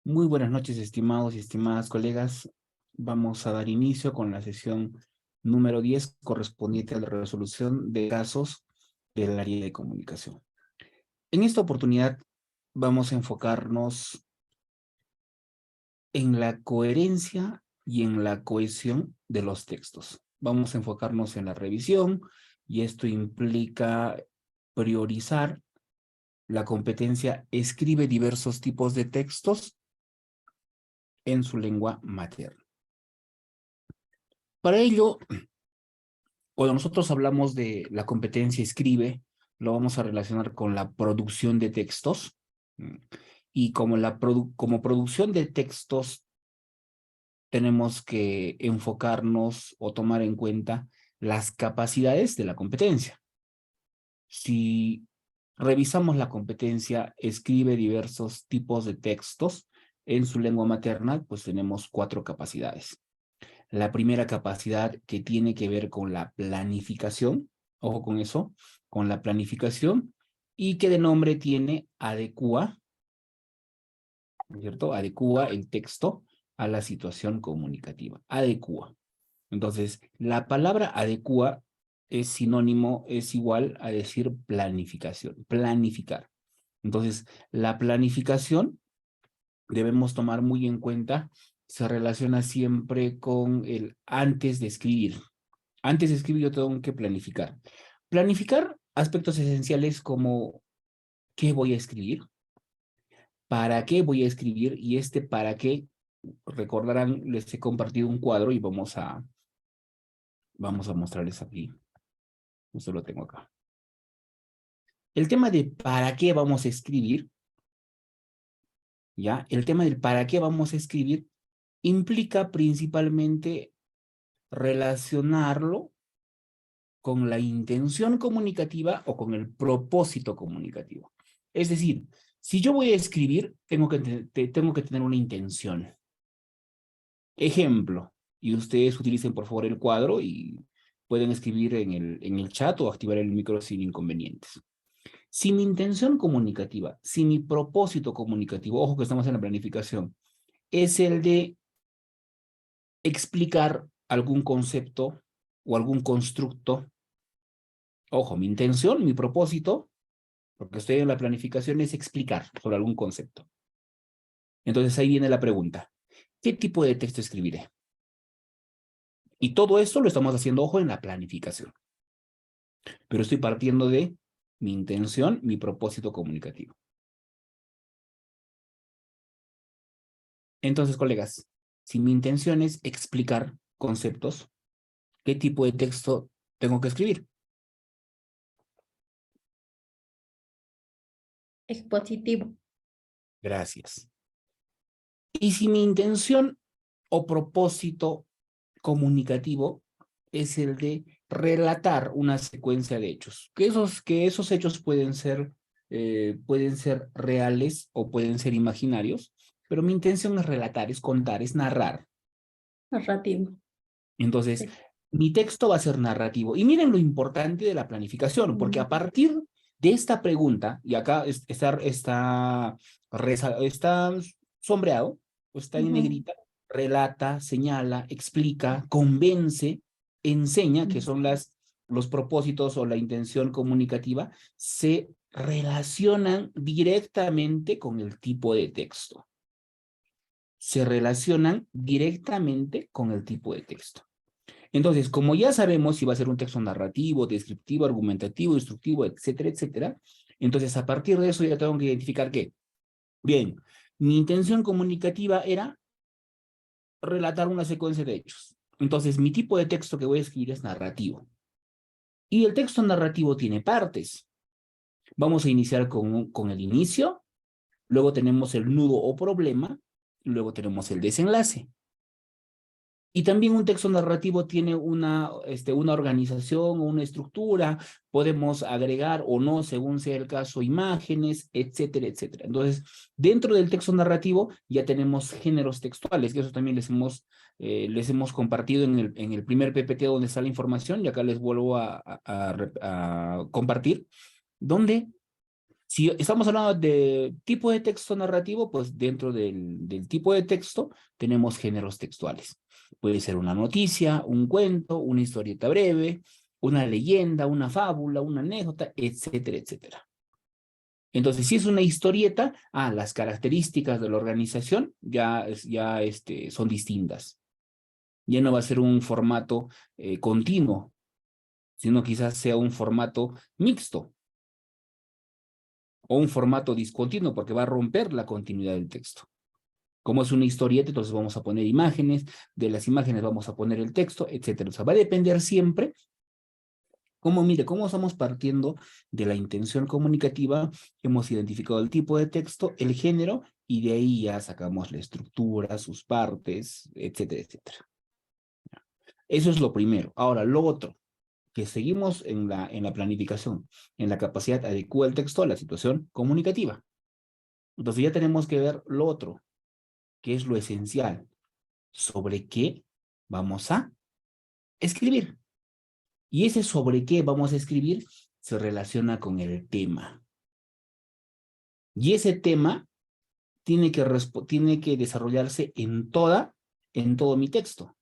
Muy buenas noches, estimados y estimadas colegas. Vamos a dar inicio con la sesión número 10 correspondiente a la resolución de casos del área de comunicación. En esta oportunidad vamos a enfocarnos en la coherencia y en la cohesión de los textos. Vamos a enfocarnos en la revisión y esto implica priorizar la competencia escribe diversos tipos de textos en su lengua materna. Para ello, cuando nosotros hablamos de la competencia escribe, lo vamos a relacionar con la producción de textos. Y como producción de textos, tenemos que enfocarnos o tomar en cuenta las capacidades de la competencia. Si revisamos la competencia, escribe diversos tipos de textos en su lengua materna, pues tenemos 4 capacidades. La primera capacidad que tiene que ver con la planificación, ojo con eso, con la planificación, y que de nombre tiene adecua, ¿cierto? Adecua el texto a la situación comunicativa. Adecua. Entonces, la palabra adecua es sinónimo, es igual a decir planificación, planificar. Entonces, la planificación debemos tomar muy en cuenta, se relaciona siempre con el antes de escribir. Antes de escribir yo tengo que planificar. Planificar aspectos esenciales como ¿qué voy a escribir? ¿Para qué voy a escribir? Y este para qué, recordarán, les he compartido un cuadro y vamos a mostrarles aquí. Esto lo tengo acá. El tema de para qué vamos a escribir, ¿ya? El tema del para qué vamos a escribir implica principalmente relacionarlo con la intención comunicativa o con el propósito comunicativo. Es decir, si yo voy a escribir, tengo que tener una intención. Ejemplo, y ustedes utilicen por favor el cuadro y pueden escribir en el chat o activar el micro sin inconvenientes. Si mi intención comunicativa, si mi propósito comunicativo, ojo que estamos en la planificación, es el de explicar algún concepto o algún constructo. Ojo, mi intención, mi propósito, porque estoy en la planificación, es explicar sobre algún concepto. Entonces ahí viene la pregunta. ¿Qué tipo de texto escribiré? Y todo esto lo estamos haciendo, ojo, en la planificación. Pero estoy partiendo de mi intención, mi propósito comunicativo. Entonces, colegas, si mi intención es explicar conceptos, ¿qué tipo de texto tengo que escribir? Expositivo. Gracias. Y si mi intención o propósito comunicativo es el de relatar una secuencia de hechos, que esos hechos pueden ser reales o pueden ser imaginarios, pero mi intención es relatar, es contar, es narrar. Narrativo. Entonces, Sí. mi texto va a ser narrativo. Y miren lo importante de la planificación, porque a partir de esta pregunta, y acá está sombreado, o está en negrita, relata, señala, explica, convence, enseña, que son los propósitos o la intención comunicativa, se relacionan directamente con el tipo de texto. Se relacionan directamente con el tipo de texto. Entonces, como ya sabemos si va a ser un texto narrativo, descriptivo, argumentativo, instructivo, etcétera, etcétera, entonces a partir de eso ya tengo que identificar qué. Bien, mi intención comunicativa era relatar una secuencia de hechos. Entonces, mi tipo de texto que voy a escribir es narrativo. Y el texto narrativo tiene partes. Vamos a iniciar con el inicio, luego tenemos el nudo o problema, y luego tenemos el desenlace. Y también un texto narrativo tiene una organización o una estructura, podemos agregar o no, según sea el caso, imágenes, etcétera, etcétera. Entonces, dentro del texto narrativo ya tenemos géneros textuales, que eso también les hemos compartido en el primer PPT donde está la información, y acá les vuelvo a compartir, donde Si estamos hablando de tipo de texto narrativo, pues dentro del tipo de texto tenemos géneros textuales. Puede ser una noticia, un cuento, una historieta breve, una leyenda, una fábula, una anécdota, etcétera, etcétera. Entonces, si es una historieta, las características de la organización son distintas. Ya no va a ser un formato continuo, sino quizás sea un formato mixto o un formato discontinuo, porque va a romper la continuidad del texto. Como es una historieta, entonces vamos a poner imágenes, de las imágenes vamos a poner el texto, etcétera. O sea, va a depender siempre. Cómo estamos partiendo de la intención comunicativa, hemos identificado el tipo de texto, el género, y de ahí ya sacamos la estructura, sus partes, etcétera, etcétera. Eso es lo primero. Ahora, lo otro, que seguimos en la planificación, en la capacidad de adecuar el texto a la situación comunicativa. Entonces ya tenemos que ver lo otro, que es lo esencial, sobre qué vamos a escribir. Y ese sobre qué vamos a escribir se relaciona con el tema. Y ese tema tiene que desarrollarse en todo mi texto.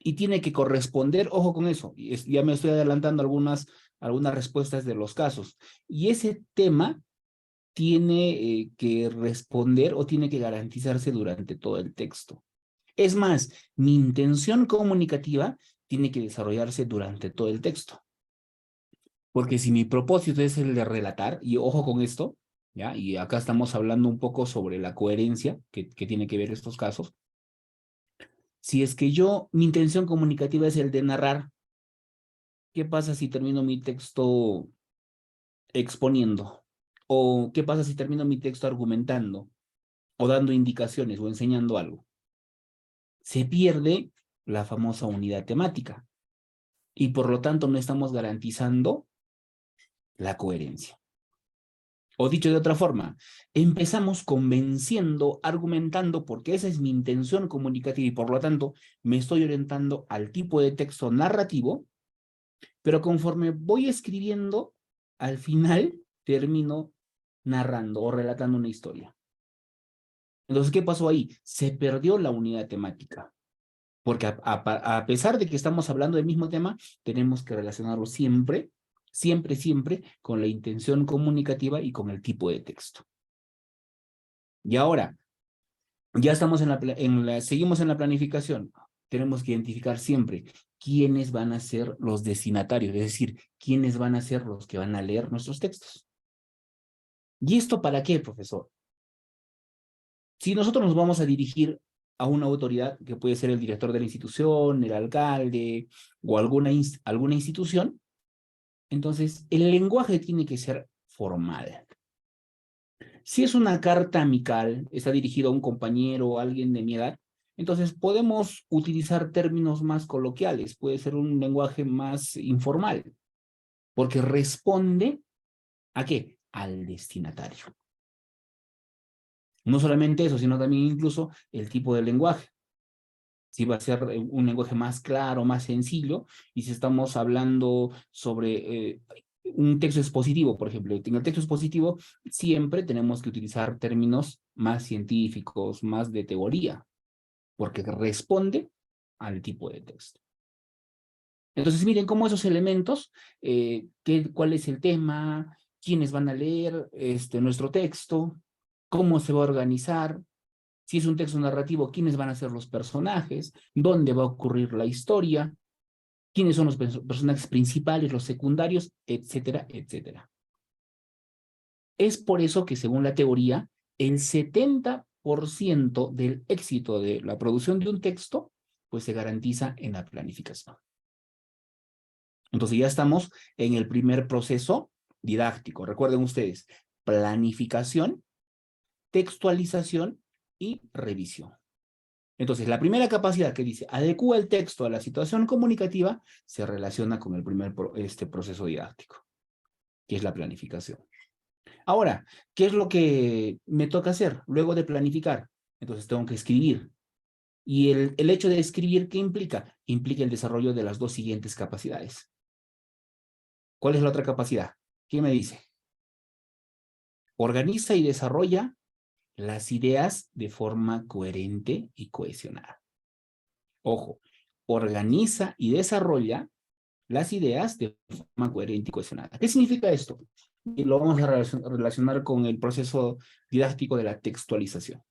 Y tiene que corresponder, ojo con eso, ya me estoy adelantando algunas respuestas de los casos. Y ese tema tiene que responder o tiene que garantizarse durante todo el texto. Es más, mi intención comunicativa tiene que desarrollarse durante todo el texto. Porque si mi propósito es el de relatar, y ojo con esto, ¿ya? Y acá estamos hablando un poco sobre la coherencia que tiene que ver estos casos. Si es que mi intención comunicativa es el de narrar, ¿qué pasa si termino mi texto exponiendo? ¿O qué pasa si termino mi texto argumentando? O dando indicaciones o enseñando algo. Se pierde la famosa unidad temática. Y por lo tanto no estamos garantizando la coherencia. O dicho de otra forma, empezamos convenciendo, argumentando, porque esa es mi intención comunicativa y por lo tanto me estoy orientando al tipo de texto narrativo, pero conforme voy escribiendo, al final termino narrando o relatando una historia. Entonces, ¿qué pasó ahí? Se perdió la unidad temática. Porque a pesar de que estamos hablando del mismo tema, tenemos que relacionarlo siempre, siempre, siempre con la intención comunicativa y con el tipo de texto. Y ahora, ya estamos seguimos en la planificación. Tenemos que identificar siempre quiénes van a ser los destinatarios, es decir, quiénes van a ser los que van a leer nuestros textos. ¿Y esto para qué, profesor? Si nosotros nos vamos a dirigir a una autoridad, que puede ser el director de la institución, el alcalde o alguna institución, entonces el lenguaje tiene que ser formal. Si es una carta amical, está dirigido a un compañero o a alguien de mi edad, entonces podemos utilizar términos más coloquiales, puede ser un lenguaje más informal, porque responde ¿a qué? Al destinatario. No solamente eso, sino también incluso el tipo de lenguaje. Si va a ser un lenguaje más claro, más sencillo, y si estamos hablando sobre un texto expositivo, por ejemplo, en el texto expositivo siempre tenemos que utilizar términos más científicos, más de teoría, porque responde al tipo de texto. Entonces, miren cómo esos elementos, cuál es el tema, quiénes van a leer nuestro texto, cómo se va a organizar, si es un texto narrativo, quiénes van a ser los personajes, dónde va a ocurrir la historia, quiénes son los personajes principales, los secundarios, etcétera, etcétera. Es por eso que, según la teoría, el 70% del éxito de la producción de un texto, pues se garantiza en la planificación. Entonces ya estamos en el primer proceso didáctico. Recuerden ustedes, planificación, textualización y revisión. Entonces, la primera capacidad que dice adecúa el texto a la situación comunicativa se relaciona con el primer proceso didáctico, que es la planificación. Ahora, ¿qué es lo que me toca hacer luego de planificar? Entonces, tengo que escribir. Y el hecho de escribir, ¿qué implica? Implica el desarrollo de las dos siguientes capacidades. ¿Cuál es la otra capacidad? ¿Quién me dice? organiza y desarrolla las ideas de forma coherente y cohesionada. Ojo, organiza y desarrolla las ideas de forma coherente y cohesionada. ¿Qué significa esto? Y lo vamos a relacionar con el proceso didáctico de la textualización.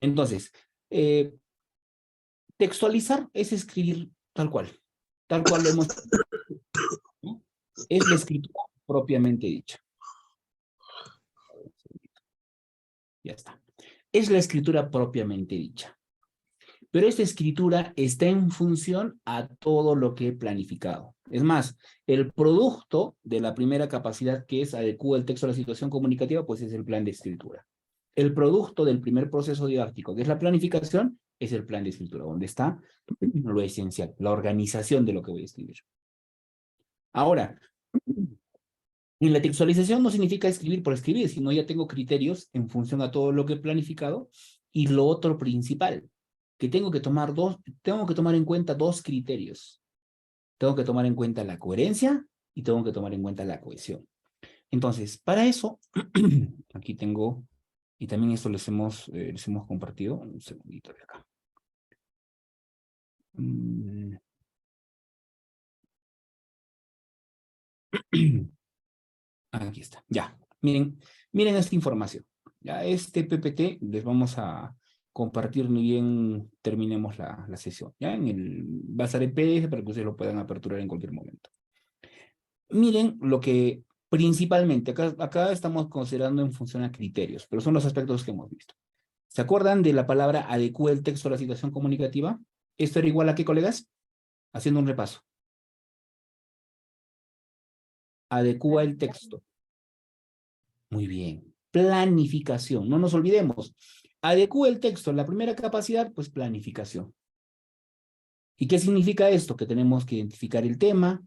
Entonces, textualizar es escribir tal cual lo hemos, ¿no? Es la escritura propiamente dicha. Ya está. Es la escritura propiamente dicha. Pero esta escritura está en función a todo lo que he planificado. Es más, el producto de la primera capacidad, que es adecua el texto a la situación comunicativa, pues es el plan de escritura. El producto del primer proceso didáctico, que es la planificación, es el plan de escritura, donde está lo esencial, la organización de lo que voy a escribir. Ahora, en la textualización no significa escribir por escribir, sino ya tengo criterios en función a todo lo que he planificado. Y lo otro principal, que tengo que tomar en cuenta dos criterios. Tengo que tomar en cuenta la coherencia y tengo que tomar en cuenta la cohesión. Entonces, para eso, aquí tengo, y también esto les hemos compartido, un segundito de acá. Aquí está, ya. Miren esta información. Ya, este PPT les vamos a compartir ni bien terminemos la sesión. Ya, va a estar en PDF para que ustedes lo puedan aperturar en cualquier momento. Miren lo que principalmente, acá estamos considerando en función a criterios, pero son los aspectos que hemos visto. ¿Se acuerdan de la palabra adecua el texto a la situación comunicativa? ¿Esto era igual a qué, colegas? Haciendo un repaso. Adecua el texto. Muy bien. Planificación. No nos olvidemos. Adecua el texto. La primera capacidad, pues planificación. ¿Y qué significa esto? Que tenemos que identificar el tema,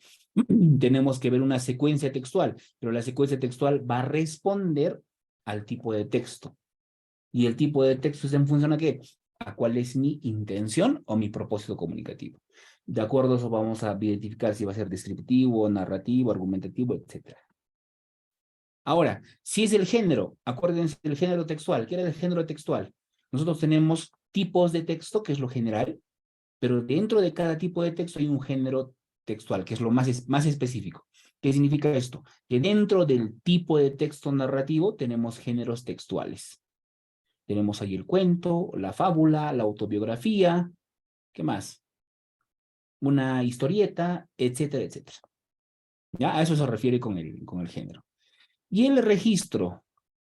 tenemos que ver una secuencia textual, pero la secuencia textual va a responder al tipo de texto. ¿Y el tipo de texto es en función a qué? A cuál es mi intención o mi propósito comunicativo. De acuerdo a eso vamos a identificar si va a ser descriptivo, narrativo, argumentativo, etc. Ahora, si es el género, acuérdense del género textual. ¿Qué era el género textual? Nosotros tenemos tipos de texto, que es lo general, pero dentro de cada tipo de texto hay un género textual, que es lo más específico. ¿Qué significa esto? Que dentro del tipo de texto narrativo tenemos géneros textuales. Tenemos ahí el cuento, la fábula, la autobiografía, ¿qué más? Una historieta, etcétera, etcétera. ¿Ya? A eso se refiere con el género. Y el registro,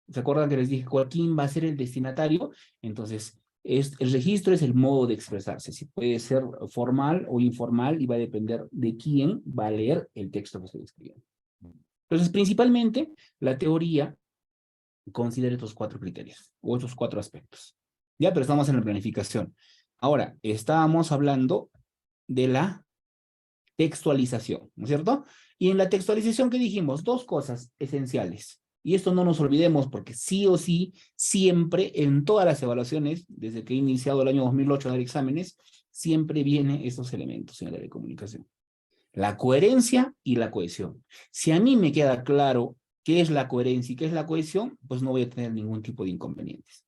¿se acuerdan que les dije quién va a ser el destinatario? Entonces, el registro es el modo de expresarse. Si puede ser formal o informal y va a depender de quién va a leer el texto que estoy escribiendo. Entonces, principalmente, la teoría considera estos 4 criterios o estos 4 aspectos. Ya, pero estamos en la planificación. Ahora, estábamos hablando de la textualización, ¿no es cierto? Y en la textualización, ¿qué dijimos? 2 cosas esenciales. Y esto no nos olvidemos porque sí o sí, siempre en todas las evaluaciones, desde que he iniciado el año 2008 a dar exámenes, siempre vienen estos elementos en la de comunicación. La coherencia y la cohesión. Si a mí me queda claro qué es la coherencia y qué es la cohesión, pues no voy a tener ningún tipo de inconvenientes.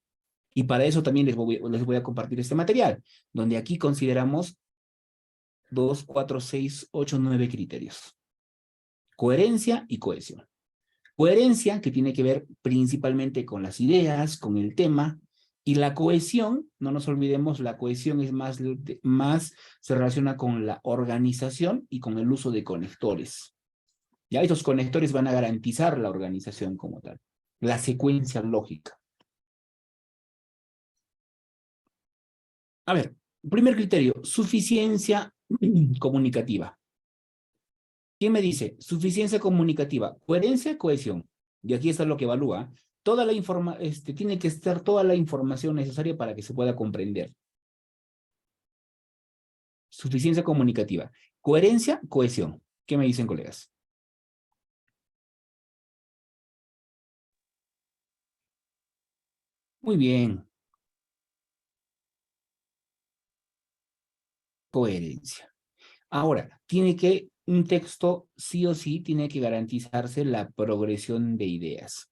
Y para eso también les voy a compartir este material, donde aquí consideramos 2, 4, 6, 8, 9 criterios. Coherencia y cohesión. Coherencia, que tiene que ver principalmente con las ideas, con el tema, y la cohesión, no nos olvidemos, la cohesión es más se relaciona con la organización y con el uso de conectores. Ya estos conectores van a garantizar la organización como tal, la secuencia lógica. A ver, primer criterio, suficiencia comunicativa. ¿Quién me dice? Suficiencia comunicativa, coherencia, cohesión. Y aquí está lo que evalúa. Tiene que estar toda la información necesaria para que se pueda comprender. Suficiencia comunicativa. Coherencia, cohesión. ¿Qué me dicen, colegas? Muy bien. Coherencia. Ahora, un texto sí o sí tiene que garantizarse la progresión de ideas.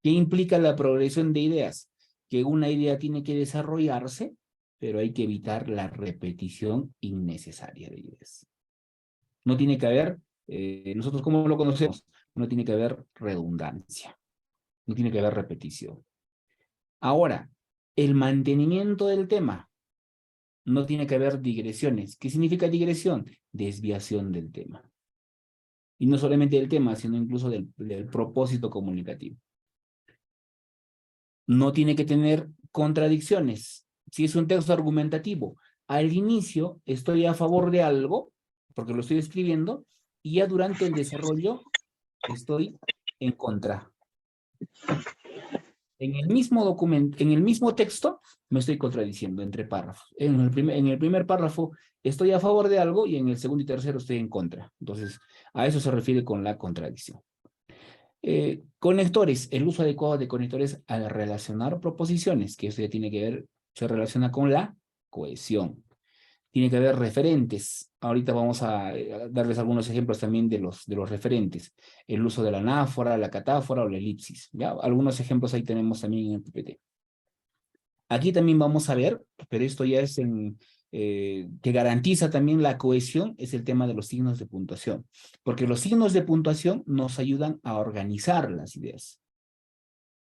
¿Qué implica la progresión de ideas? Que una idea tiene que desarrollarse, pero hay que evitar la repetición innecesaria de ideas. No tiene que haber, nosotros como lo conocemos, no tiene que haber redundancia, no tiene que haber repetición. Ahora, el mantenimiento del tema, no tiene que haber digresiones. ¿Qué significa digresión? Desviación del tema. Y no solamente del tema, sino incluso del propósito comunicativo. No tiene que tener contradicciones. Si es un texto argumentativo, al inicio estoy a favor de algo, porque lo estoy escribiendo, y ya durante el desarrollo estoy en contra. En el mismo documento, en el mismo texto, me estoy contradiciendo entre párrafos. En el primer párrafo estoy a favor de algo y en el segundo y tercero estoy en contra. Entonces, a eso se refiere con la contradicción. Conectores, el uso adecuado de conectores al relacionar proposiciones, que eso ya tiene que ver, se relaciona con la cohesión. Tiene que haber referentes. Ahorita vamos a darles algunos ejemplos también de los referentes. El uso de la anáfora, la catáfora o la elipsis. ¿Ya? Algunos ejemplos ahí tenemos también en el PPT. Aquí también vamos a ver, pero esto ya es que garantiza también la cohesión, es el tema de los signos de puntuación. Porque los signos de puntuación nos ayudan a organizar las ideas.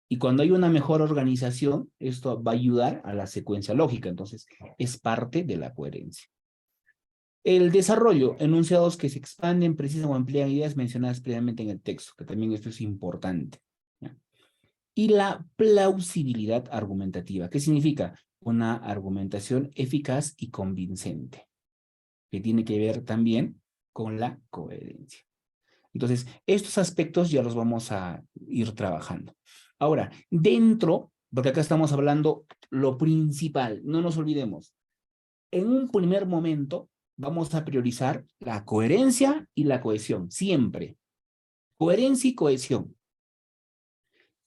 Y cuando hay una mejor organización, esto va a ayudar a la secuencia lógica. Entonces, es parte de la coherencia. El desarrollo, enunciados que se expanden, precisan o amplían ideas mencionadas previamente en el texto, que también esto es importante. ¿Ya? Y la plausibilidad argumentativa. ¿Qué significa? Una argumentación eficaz y convincente, que tiene que ver también con la coherencia. Entonces, estos aspectos ya los vamos a ir trabajando. Ahora, dentro, porque acá estamos hablando lo principal, no nos olvidemos, en un primer momento vamos a priorizar la coherencia y la cohesión, siempre. Coherencia y cohesión.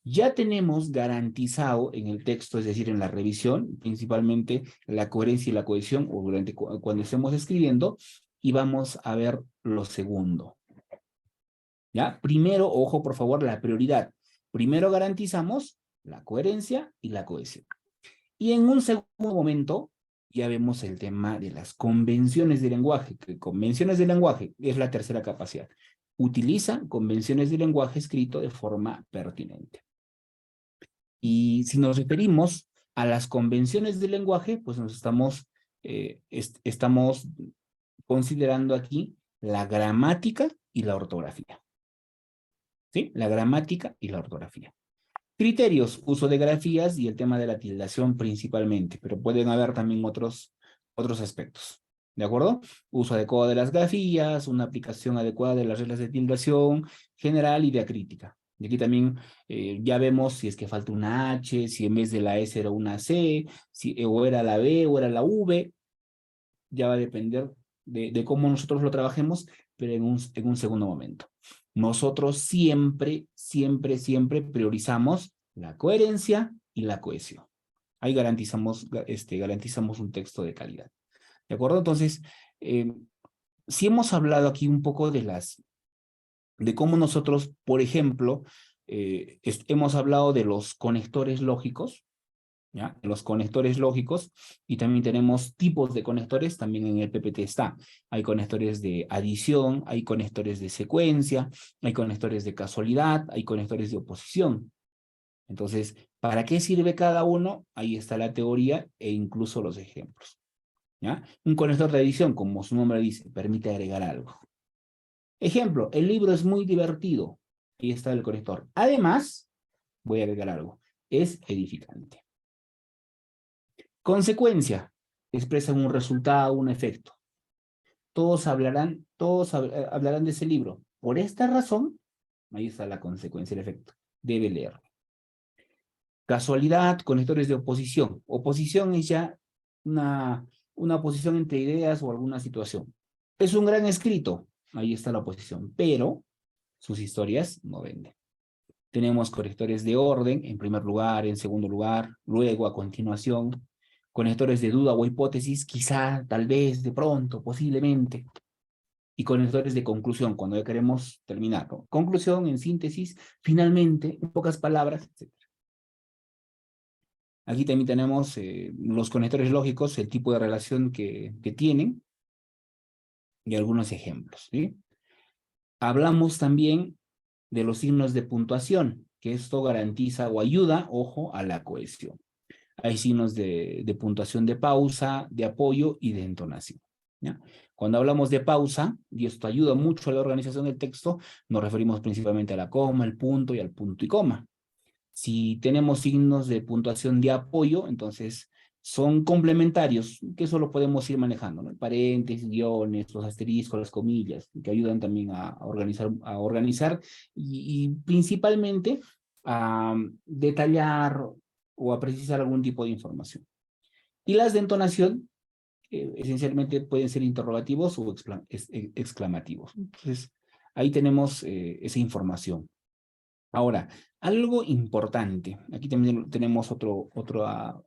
Ya tenemos garantizado en el texto, es decir, en la revisión, principalmente la coherencia y la cohesión, o durante cuando estemos escribiendo, y vamos a ver lo segundo. ¿Ya? Primero, ojo, por favor, la prioridad. Primero garantizamos la coherencia y la cohesión. Y en un segundo momento, ya vemos el tema de las convenciones de lenguaje, que convenciones de lenguaje es la tercera capacidad. Utiliza convenciones de lenguaje escrito de forma pertinente. Y si nos referimos a las convenciones de lenguaje, pues nos estamos considerando aquí la gramática y la ortografía. ¿Sí? La gramática y la ortografía. Criterios, uso de grafías y el tema de la tildación principalmente, pero pueden haber también otros aspectos. ¿De acuerdo? Uso adecuado de las grafías, una aplicación adecuada de las reglas de tildación general y diacrítica. Y aquí también ya vemos si es que falta una H, si en vez de la S era una C, si, o era la B o era la V. Ya va a depender de cómo nosotros lo trabajemos, pero en un segundo momento. Nosotros siempre priorizamos la coherencia y la cohesión. Ahí garantizamos un texto de calidad. ¿De acuerdo? Entonces, si hemos hablado aquí un poco de cómo nosotros, por ejemplo, hemos hablado de los conectores lógicos, ¿ya? Los conectores lógicos, y también tenemos tipos de conectores, también en el PPT está. Hay conectores de adición, hay conectores de secuencia, hay conectores de casualidad, hay conectores de oposición. Entonces, ¿para qué sirve cada uno? Ahí está la teoría e incluso los ejemplos. ¿Ya? Un conector de adición, como su nombre dice, permite agregar algo. Ejemplo, el libro es muy divertido. Ahí está el conector. Además, voy a agregar algo. Es edificante. Consecuencia, expresan un resultado, un efecto. Todos hablarán de ese libro. Por esta razón, ahí está la consecuencia, el efecto. Debe leerlo. Casualidad, conectores de oposición. Oposición es ya una oposición entre ideas o alguna situación. Es un gran escrito, ahí está la oposición, pero sus historias no venden. Tenemos conectores de orden, en primer lugar, en segundo lugar, luego, a continuación. Conectores de duda o hipótesis, quizá, tal vez, de pronto, posiblemente. y conectores de conclusión, cuando ya queremos terminar, ¿no? Conclusión, en síntesis, finalmente, en pocas palabras, etc. Aquí también tenemos los conectores lógicos, el tipo de relación que tienen, y algunos ejemplos, ¿sí? Hablamos también de los signos de puntuación, que esto garantiza o ayuda, ojo, a la cohesión. Hay signos de puntuación de pausa, de apoyo y de entonación, ¿ya? Cuando hablamos de pausa, y esto ayuda mucho a la organización del texto, nos referimos principalmente a la coma, el punto y al punto y coma. Si tenemos signos de puntuación de apoyo, entonces son complementarios, que eso lo podemos ir manejando, ¿no? Paréntesis, guiones, los asteriscos, las comillas, que ayudan también a organizar y principalmente a detallar o a precisar algún tipo de información. Y las de entonación, esencialmente pueden ser interrogativos o exclamativos. Entonces, ahí tenemos esa información. Ahora, algo importante, aquí también tenemos otra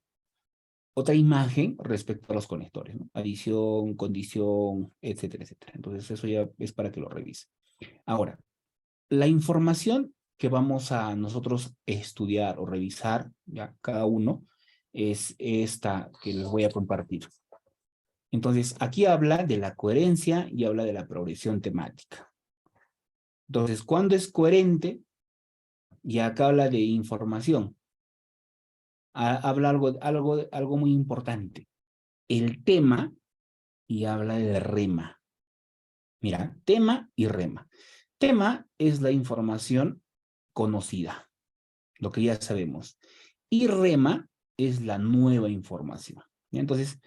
imagen respecto a los conectores, ¿no? Adición, condición, etcétera, etcétera. Entonces, eso ya es para que lo revise. Ahora, la información que vamos a nosotros estudiar o revisar, ya cada uno, es esta que les voy a compartir. Entonces, aquí habla de la coherencia y habla de la progresión temática. Entonces, ¿cuándo es coherente? Y acá habla de información. Habla algo muy importante. El tema y habla del rema. Mira, tema y rema. Tema es la información conocida, lo que ya sabemos. Y rema es la nueva información. Entonces,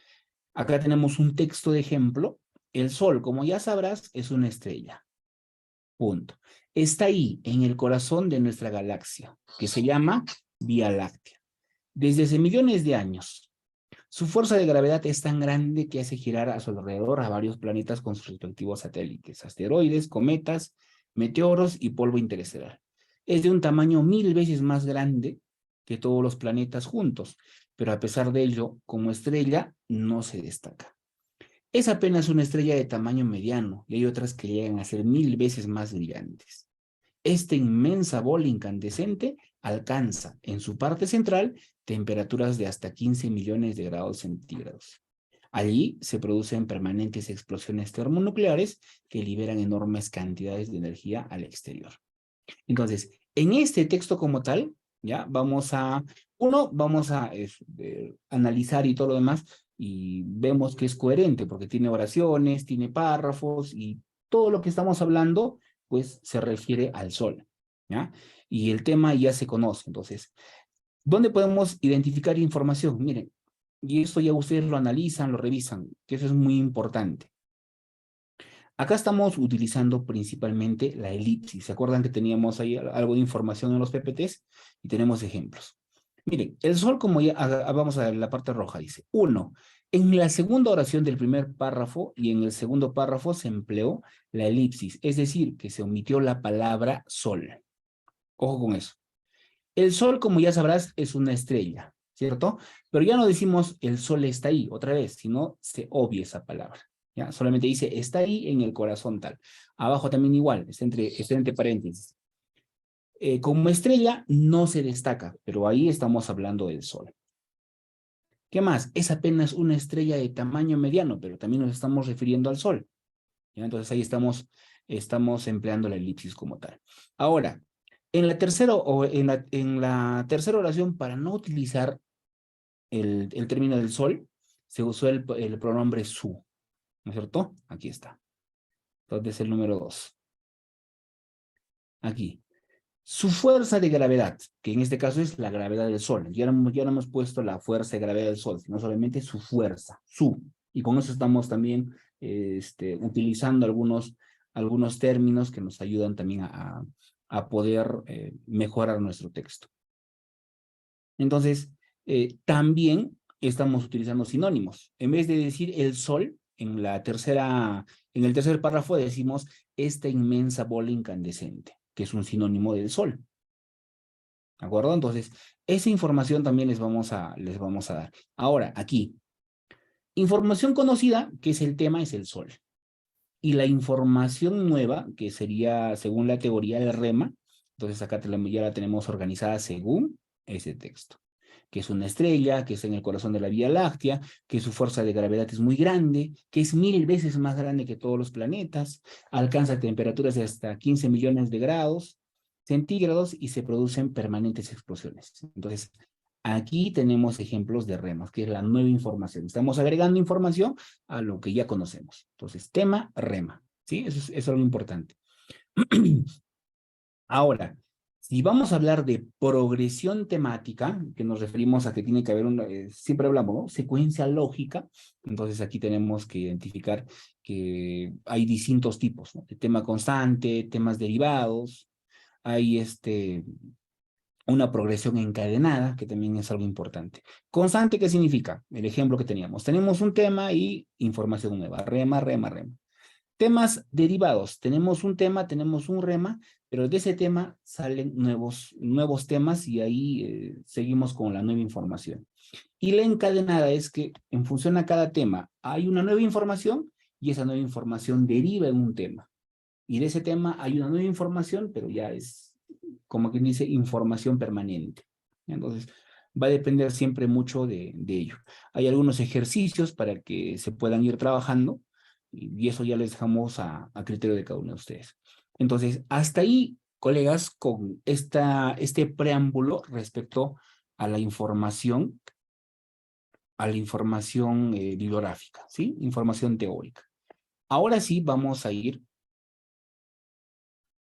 acá tenemos un texto de ejemplo. El Sol, como ya sabrás, es una estrella. Punto. Está ahí, en el corazón de nuestra galaxia, que se llama Vía Láctea. Desde hace millones de años, su fuerza de gravedad es tan grande que hace girar a su alrededor a varios planetas con sus respectivos satélites, asteroides, cometas, meteoros y polvo interestelar. Es de un tamaño 1000 veces más grande que todos los planetas juntos, pero a pesar de ello, como estrella, no se destaca. Es apenas una estrella de tamaño mediano y hay otras que llegan a ser 1000 veces más brillantes. Esta inmensa bola incandescente alcanza en su parte central temperaturas de hasta 15 millones de grados centígrados. Allí se producen permanentes explosiones termonucleares que liberan enormes cantidades de energía al exterior. Entonces, en este texto como tal, ya vamos a analizar y todo lo demás y vemos que es coherente porque tiene oraciones, tiene párrafos y todo lo que estamos hablando pues se refiere al Sol, ¿ya? Y el tema ya se conoce. Entonces, ¿dónde podemos identificar información? Miren, y esto ya ustedes lo analizan, lo revisan, que eso es muy importante. Acá estamos utilizando principalmente la elipsis. ¿Se acuerdan que teníamos ahí algo de información en los PPTs? Y tenemos ejemplos. Miren, el Sol, como ya vamos a ver la parte roja, dice, 1. En la segunda oración del primer párrafo y en el segundo párrafo se empleó la elipsis, es decir, que se omitió la palabra Sol. Ojo con eso. El Sol, como ya sabrás, es una estrella, ¿cierto? Pero ya no decimos el Sol está ahí otra vez, sino se obvia esa palabra. ¿Ya? Solamente dice, está ahí en el corazón tal. Abajo también igual, está entre paréntesis. Como estrella no se destaca, pero ahí estamos hablando del Sol. ¿Qué más? Es apenas una estrella de tamaño mediano, pero también nos estamos refiriendo al Sol. ¿Ya? Entonces ahí estamos empleando la elipsis como tal. Ahora, en la tercera oración, para no utilizar el término del Sol, se usó el pronombre su. ¿No es cierto? Aquí está. Entonces el número 2. Aquí. Su fuerza de gravedad, que en este caso es la gravedad del Sol. Ya no hemos puesto la fuerza de gravedad del Sol, sino solamente su fuerza, su. Y con eso estamos también utilizando algunos términos que nos ayudan también a poder mejorar nuestro texto. Entonces, también estamos utilizando sinónimos. En vez de decir el Sol, en el tercer párrafo decimos esta inmensa bola incandescente, que es un sinónimo del Sol. ¿De acuerdo? Entonces, esa información también les vamos a dar. Ahora, aquí, información conocida, que es el tema, es el Sol. y la información nueva, que sería según la teoría del REMA. Entonces acá ya la tenemos organizada según ese texto, que es una estrella, que está en el corazón de la Vía Láctea, que su fuerza de gravedad es muy grande, que es 1000 veces más grande que todos los planetas, alcanza temperaturas de hasta 15 millones de grados centígrados y se producen permanentes explosiones. Entonces, aquí tenemos ejemplos de REMA, que es la nueva información. Estamos agregando información a lo que ya conocemos. Entonces, tema REMA, ¿sí? Eso es lo importante. Ahora, si vamos a hablar de progresión temática, que nos referimos a que tiene que haber una, siempre hablamos, ¿no? Secuencia lógica, entonces aquí tenemos que identificar que hay distintos tipos, ¿no? De tema constante, temas derivados, hay una progresión encadenada, que también es algo importante. Constante, ¿qué significa? El ejemplo que teníamos. Tenemos un tema y información nueva, rema, rema, rema. Temas derivados. Tenemos un tema, tenemos un rema, pero de ese tema salen nuevos temas y ahí seguimos con la nueva información. Y la encadenada es que en función a cada tema hay una nueva información y esa nueva información deriva en un tema. Y de ese tema hay una nueva información, pero ya es, como quien dice, información permanente. Entonces, va a depender siempre mucho de ello. Hay algunos ejercicios para que se puedan ir trabajando y eso ya les dejamos a criterio de cada uno de ustedes. Entonces, hasta ahí, colegas, con este preámbulo respecto a la información bibliográfica, ¿sí? Información teórica. Ahora sí vamos a ir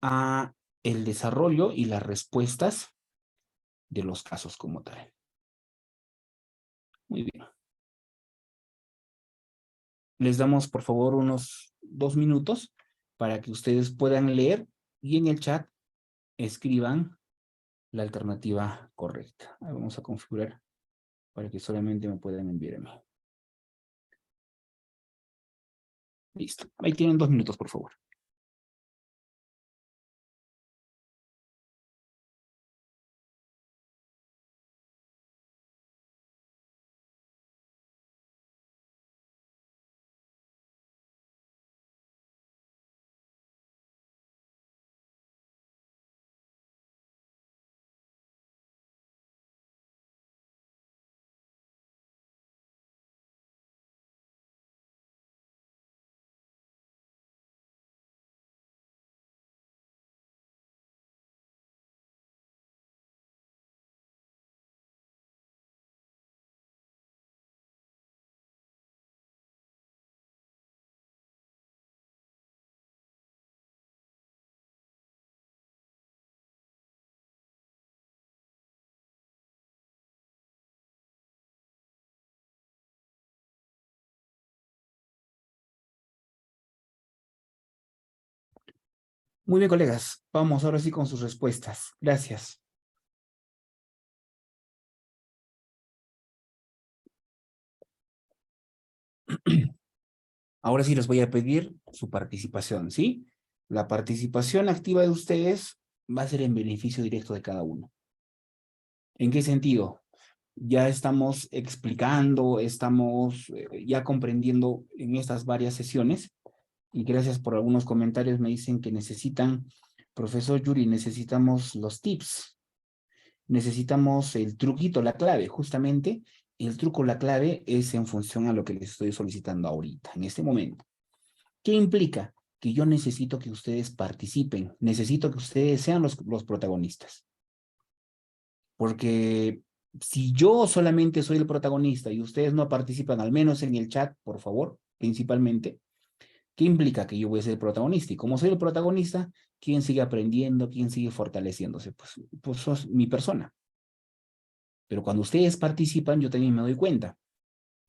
a el desarrollo y las respuestas de los casos como tal. Muy bien. Les damos, por favor, unos 2 minutos para que ustedes puedan leer y en el chat escriban la alternativa correcta. Ahí vamos a configurar para que solamente me puedan enviar a mí. Listo. Ahí tienen 2 minutos, por favor. Muy bien, colegas. Vamos ahora sí con sus respuestas. Gracias. Ahora sí les voy a pedir su participación, ¿sí? La participación activa de ustedes va a ser en beneficio directo de cada uno. ¿En qué sentido? Ya estamos explicando, estamos ya comprendiendo en estas varias sesiones y gracias por algunos comentarios me dicen que necesitan, profesor Yuri, necesitamos los tips, necesitamos el truquito, la clave, justamente el truco, la clave es en función a lo que les estoy solicitando ahorita, en este momento. ¿Qué implica? Que yo necesito que ustedes participen, necesito que ustedes sean los protagonistas. Porque si yo solamente soy el protagonista y ustedes no participan, al menos en el chat, por favor, principalmente, ¿qué implica? Que yo voy a ser el protagonista. Y como soy el protagonista, ¿quién sigue aprendiendo? ¿Quién sigue fortaleciéndose? Pues sos mi persona. Pero cuando ustedes participan, yo también me doy cuenta.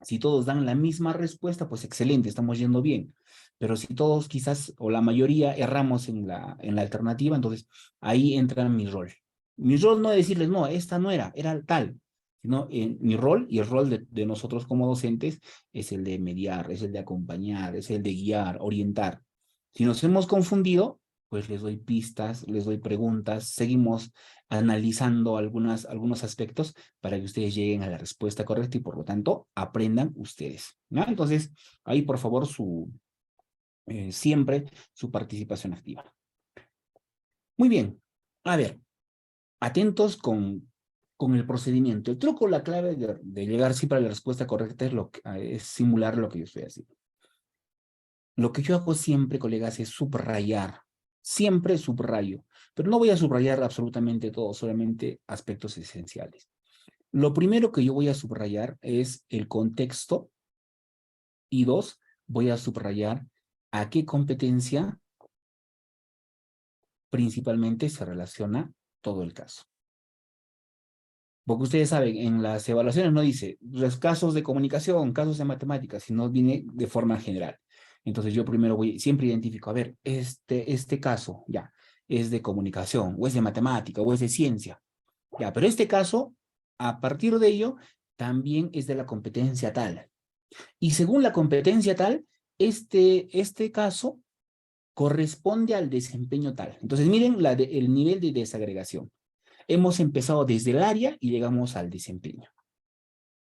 Si todos dan la misma respuesta, pues excelente, estamos yendo bien. Pero si todos quizás, o la mayoría, erramos en la alternativa, entonces ahí entra mi rol. Mi rol no es decirles, no, esta no era, era tal. Sino mi rol y el rol de nosotros como docentes es el de mediar, es el de acompañar, es el de guiar, orientar. Si nos hemos confundido, pues les doy pistas, les doy preguntas, seguimos analizando algunos aspectos para que ustedes lleguen a la respuesta correcta y por lo tanto aprendan ustedes, ¿no? Entonces, ahí por favor siempre su participación activa. Muy bien. A ver, atentos con el procedimiento. El truco, la clave de llegar siempre a la respuesta correcta es simular lo que yo estoy haciendo. Lo que yo hago siempre, colegas, es subrayar. Siempre subrayo. Pero no voy a subrayar absolutamente todo, solamente aspectos esenciales. Lo primero que yo voy a subrayar es el contexto y dos, voy a subrayar a qué competencia principalmente se relaciona todo el caso. Porque ustedes saben, en las evaluaciones no dice los casos de comunicación, casos de matemáticas, sino viene de forma general. Entonces yo primero siempre identifico, a ver, este caso ya es de comunicación, o es de matemática, o es de ciencia. Ya, pero este caso, a partir de ello, también es de la competencia tal. Y según la competencia tal, este caso corresponde al desempeño tal. Entonces miren el nivel de desagregación. Hemos empezado desde el área y llegamos al desempeño.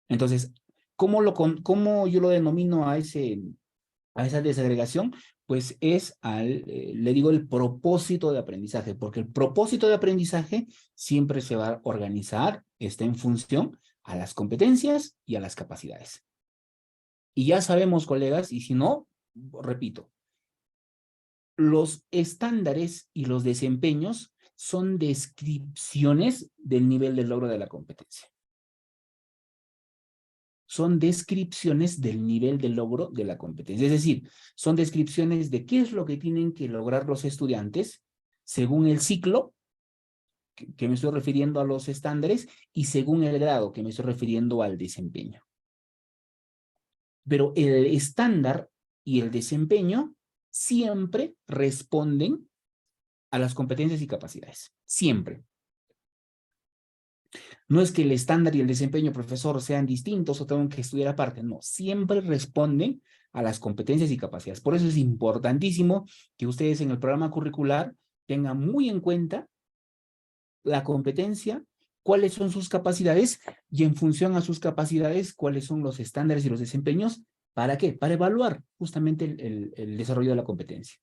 Entonces, ¿cómo yo lo denomino a esa desagregación? Pues es le digo, el propósito de aprendizaje, porque el propósito de aprendizaje siempre se va a organizar, está en función a las competencias y a las capacidades. Y ya sabemos, colegas, y si no, repito, los estándares y los desempeños son descripciones del nivel de logro de la competencia. Son descripciones del nivel de logro de la competencia. Es decir, son descripciones de qué es lo que tienen que lograr los estudiantes según el ciclo, que me estoy refiriendo a los estándares, y según el grado, que me estoy refiriendo al desempeño. Pero el estándar y el desempeño siempre responden a las competencias y capacidades. Siempre. No es que el estándar y el desempeño, profesor, sean distintos o tengan que estudiar aparte. No, siempre responden a las competencias y capacidades. Por eso es importantísimo que ustedes en el programa curricular tengan muy en cuenta la competencia, cuáles son sus capacidades y en función a sus capacidades, cuáles son los estándares y los desempeños. ¿Para qué? Para evaluar justamente el desarrollo de la competencia.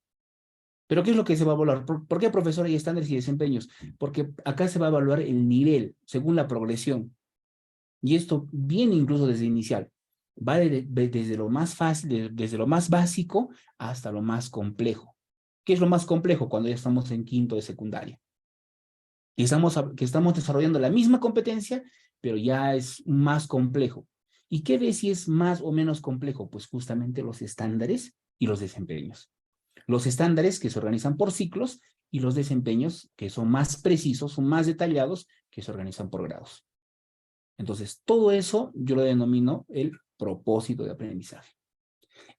¿Pero qué es lo que se va a evaluar? ¿Por qué, profesor, hay estándares y desempeños? Porque acá se va a evaluar el nivel según la progresión. Y esto viene incluso desde inicial. Va desde lo más fácil, desde lo más básico hasta lo más complejo. ¿Qué es lo más complejo? Cuando ya estamos en quinto de secundaria. Que estamos desarrollando la misma competencia, pero ya es más complejo. ¿Y qué ves si es más o menos complejo? Pues justamente los estándares y los desempeños. Los estándares que se organizan por ciclos y los desempeños que son más precisos, son más detallados, que se organizan por grados. Entonces, todo eso yo lo denomino el propósito de aprendizaje.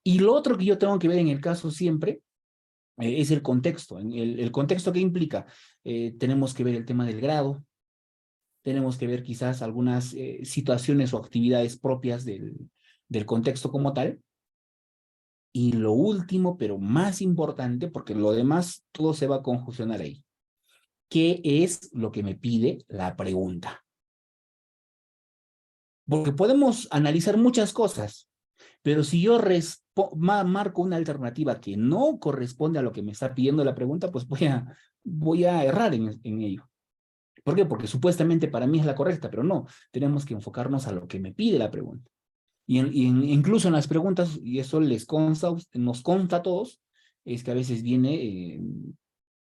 Y lo otro que yo tengo que ver en el caso siempre es el contexto. El contexto que implica, tenemos que ver el tema del grado, tenemos que ver quizás algunas situaciones o actividades propias del contexto como tal. Y lo último, pero más importante, porque lo demás todo se va a conjuncionar ahí. ¿Qué es lo que me pide la pregunta? Porque podemos analizar muchas cosas, pero si yo marco una alternativa que no corresponde a lo que me está pidiendo la pregunta, pues voy a errar en ello. ¿Por qué? Porque supuestamente para mí es la correcta, pero no. Tenemos que enfocarnos a lo que me pide la pregunta. Incluso en las preguntas, y eso nos consta a todos, es que a veces viene,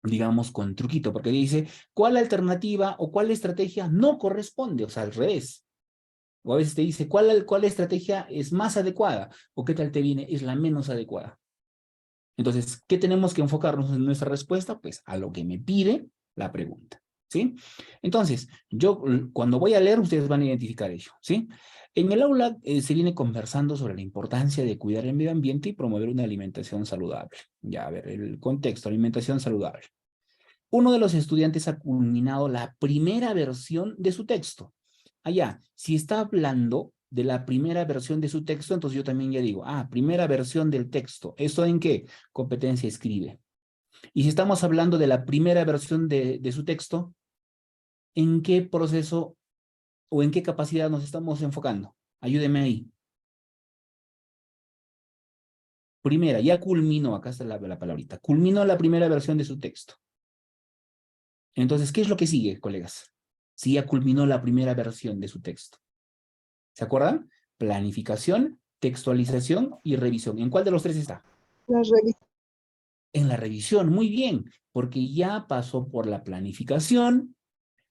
digamos, con truquito, porque dice, ¿cuál alternativa o cuál estrategia no corresponde? O sea, al revés. O a veces te dice, ¿cuál estrategia es más adecuada? O qué tal te viene, es la menos adecuada. Entonces, ¿qué tenemos que enfocarnos en nuestra respuesta? Pues a lo que me pide la pregunta, ¿sí? Entonces, yo cuando voy a leer, ustedes van a identificar ello, ¿sí? En el aula se viene conversando sobre la importancia de cuidar el medio ambiente y promover una alimentación saludable. Ya, a ver, el contexto, alimentación saludable. Uno de los estudiantes ha culminado la primera versión de su texto. Allá, si está hablando de la primera versión de su texto, entonces yo también ya digo, primera versión del texto. ¿Esto en qué? Competencia escribe. Y si estamos hablando de la primera versión de su texto, ¿en qué proceso o en qué capacidad nos estamos enfocando? Ayúdeme ahí. Primera, ya culminó, acá está la palabrita, culminó la primera versión de su texto. Entonces, ¿qué es lo que sigue, colegas? Si ya culminó la primera versión de su texto. ¿Se acuerdan? Planificación, textualización y revisión. ¿En cuál de los tres está? La revisión. En la revisión, muy bien, porque ya pasó por la planificación,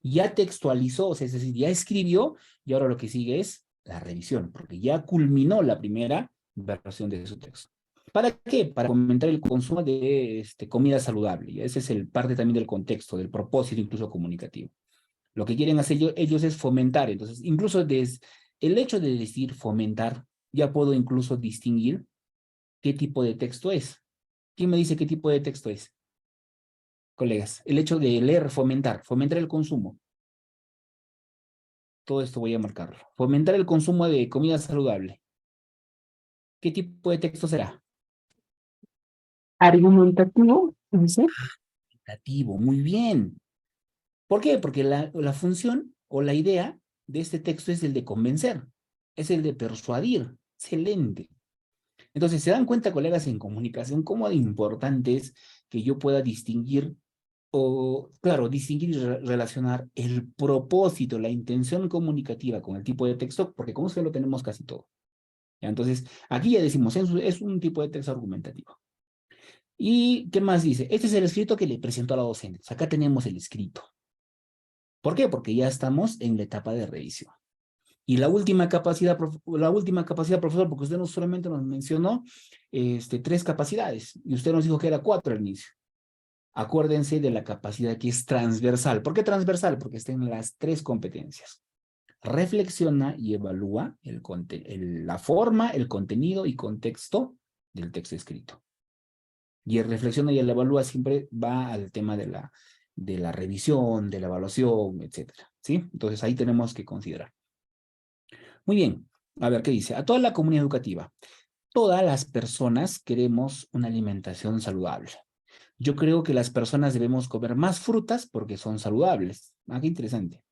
ya textualizó, o sea, es decir, ya escribió, y ahora lo que sigue es la revisión, porque ya culminó la primera versión de su texto. ¿Para qué? Para fomentar el consumo de comida saludable. Y ese es el parte también del contexto, del propósito incluso comunicativo. Lo que quieren hacer ellos es fomentar. Entonces, incluso el hecho de decir fomentar, ya puedo incluso distinguir qué tipo de texto es. ¿Quién me dice qué tipo de texto es? Colegas, el hecho de leer, fomentar el consumo. Todo esto voy a marcarlo. Fomentar el consumo de comida saludable. ¿Qué tipo de texto será? Argumentativo, no sé. Argumentativo, muy bien. ¿Por qué? Porque la función o la idea de este texto es el de convencer, es el de persuadir. Excelente. Entonces, ¿se dan cuenta, colegas, en comunicación, cómo de importante es que yo pueda distinguir o, claro, distinguir y relacionar el propósito, la intención comunicativa con el tipo de texto? Porque como se lo tenemos casi todo. ¿Ya? Entonces, aquí ya decimos, es un tipo de texto argumentativo. ¿Y qué más dice? Este es el escrito que le presentó a la docente. Acá tenemos el escrito. ¿Por qué? Porque ya estamos en la etapa de revisión. Y la última capacidad, profesor, porque usted no solamente nos mencionó 3 capacidades, y usted nos dijo que era 4 al inicio. Acuérdense de la capacidad que es transversal. ¿Por qué transversal? Porque está en las 3 competencias. Reflexiona y evalúa la forma, el contenido y contexto del texto escrito. Y el reflexiona y el evalúa siempre va al tema de la revisión, de la evaluación, etcétera. ¿Sí? Entonces ahí tenemos que considerar. Muy bien. A ver, ¿qué dice? A toda la comunidad educativa. Todas las personas queremos una alimentación saludable. Yo creo que las personas debemos comer más frutas porque son saludables. Ah, qué interesante.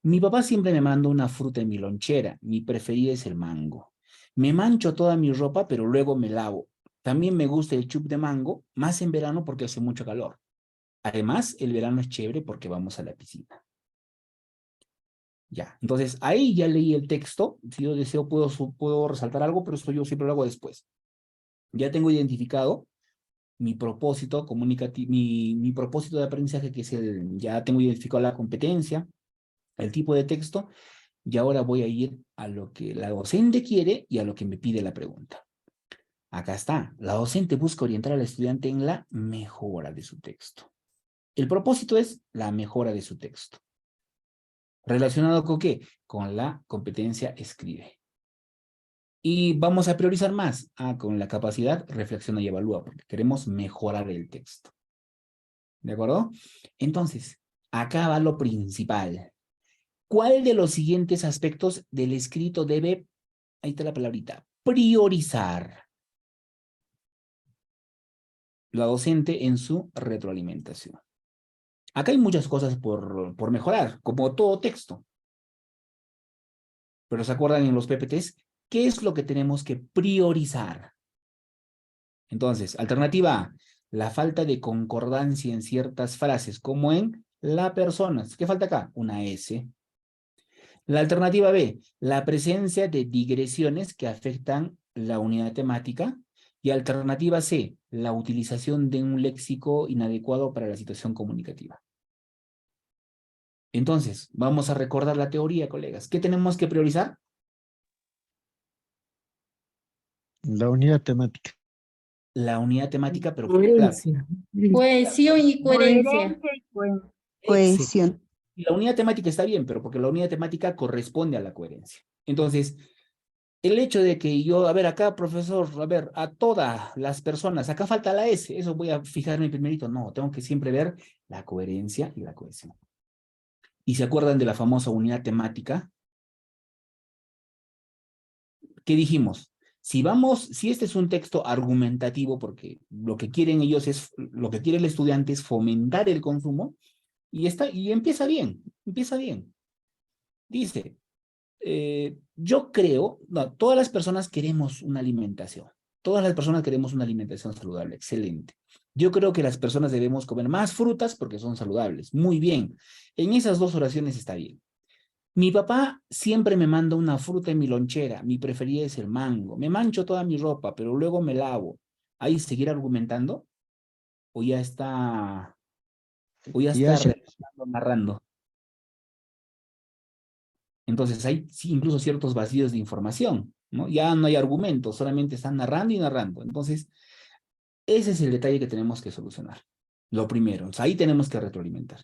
Mi papá siempre me manda una fruta en mi lonchera. Mi preferida es el mango. Me mancho toda mi ropa, pero luego me lavo. También me gusta el chup de mango, más en verano porque hace mucho calor. Además, el verano es chévere porque vamos a la piscina. Ya, entonces ahí ya leí el texto. Si yo deseo, puedo resaltar algo, pero eso yo siempre lo hago después. Ya tengo identificado mi propósito comunicativo, mi propósito de aprendizaje, que es ya tengo identificado la competencia, el tipo de texto, y ahora voy a ir a lo que la docente quiere y a lo que me pide la pregunta. Acá está. La docente busca orientar al estudiante en la mejora de su texto. El propósito es la mejora de su texto. ¿Relacionado con qué? Con la competencia escribe. Y vamos a priorizar más con la capacidad reflexiona y evalúa, porque queremos mejorar el texto. ¿De acuerdo? Entonces, acá va lo principal. ¿Cuál de los siguientes aspectos del escrito debe, ahí está la palabrita, priorizar la docente en su retroalimentación? Acá hay muchas cosas por mejorar, como todo texto. Pero ¿se acuerdan en los PPTs? ¿Qué es lo que tenemos que priorizar? Entonces, alternativa A, la falta de concordancia en ciertas frases, como en la persona. ¿Qué falta acá? Una S. La alternativa B, la presencia de digresiones que afectan la unidad temática. Y alternativa C, la utilización de un léxico inadecuado para la situación comunicativa. Entonces, vamos a recordar la teoría, colegas. ¿Qué tenemos que priorizar? La unidad temática. La unidad temática, pero claro. Coherencia. Cohesión y coherencia. Coherencia y coherencia. Cohesión. Y la unidad temática está bien, pero porque la unidad temática corresponde a la coherencia. Entonces, el hecho de que yo, a ver, acá, profesor, a ver, a todas las personas, acá falta la S, eso voy a fijarme primerito. No, tengo que siempre ver la coherencia y la cohesión. ¿Y se acuerdan de la famosa unidad temática? ¿Qué dijimos? Si este es un texto argumentativo, porque lo que quieren ellos es, lo que quiere el estudiante es fomentar el consumo, y empieza bien, empieza bien. Dice, yo creo, no, todas las personas queremos una alimentación. Todas las personas queremos una alimentación saludable. Excelente. Yo creo que las personas debemos comer más frutas porque son saludables. Muy bien. En esas dos oraciones está bien. Mi papá siempre me manda una fruta en mi lonchera. Mi preferida es el mango. Me mancho toda mi ropa, pero luego me lavo. ¿Ahí seguir argumentando? ¿O ya está, o ya Ya está se relatando, narrando? Entonces hay sí, incluso ciertos vacíos de información, ¿no? Ya no hay argumentos, solamente están narrando y narrando. Entonces, ese es el detalle que tenemos que solucionar. Lo primero, o sea, ahí tenemos que retroalimentar.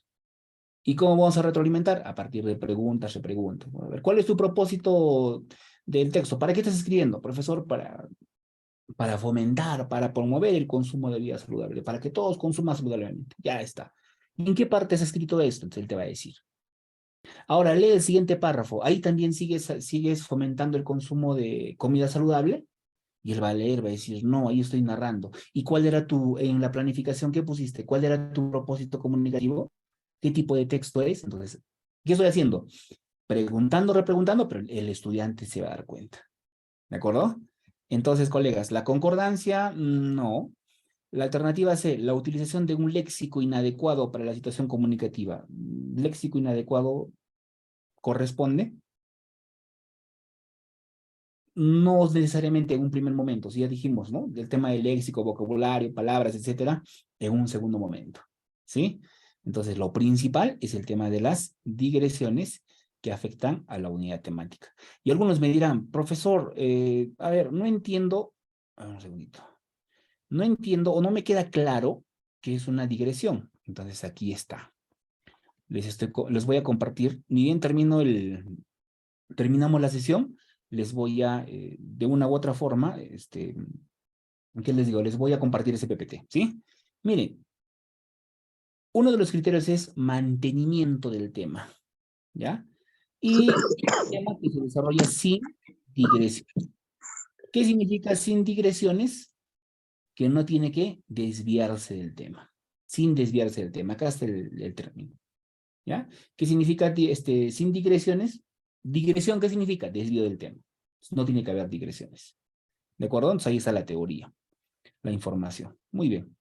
¿Y cómo vamos a retroalimentar? A partir de preguntas, repreguntas. A ver, ¿cuál es tu propósito del texto? ¿Para qué estás escribiendo, profesor? Para fomentar, para promover el consumo de vida saludable, para que todos consuman saludablemente. Ya está. ¿Y en qué parte has escrito esto? Entonces él te va a decir. Ahora, lee el siguiente párrafo. Ahí también sigues fomentando el consumo de comida saludable. Y él va a leer, va a decir, no, ahí estoy narrando. ¿Y cuál era en la planificación que pusiste? ¿Cuál era tu propósito comunicativo? ¿Qué tipo de texto es? Entonces, ¿qué estoy haciendo? Preguntando, repreguntando, pero el estudiante se va a dar cuenta. ¿De acuerdo? Entonces, colegas, la concordancia, no. La alternativa C, la utilización de un léxico inadecuado para la situación comunicativa. Léxico inadecuado corresponde. No necesariamente en un primer momento, si ya dijimos, ¿no? Del tema del léxico, vocabulario, palabras, etcétera, en un segundo momento, ¿sí? Entonces, lo principal es el tema de las digresiones que afectan a la unidad temática. Y algunos me dirán, profesor, a ver, no entiendo, un segundito, no entiendo o no me queda claro qué es una digresión. Entonces, aquí está. Les voy a compartir, ni bien terminamos la sesión, les voy a, de una u otra forma, ¿qué les digo? Les voy a compartir ese PPT, ¿sí? Miren, uno de los criterios es mantenimiento del tema, ¿ya? Y el tema que se desarrolla sin digresión. ¿Qué significa sin digresiones? Que no tiene que desviarse del tema, sin desviarse del tema. Acá está el término, ¿ya? ¿Qué significa sin digresiones? Digresión, ¿qué significa? Desvío del tema. No tiene que haber digresiones. ¿De acuerdo? Entonces ahí está la teoría, la información. Muy bien.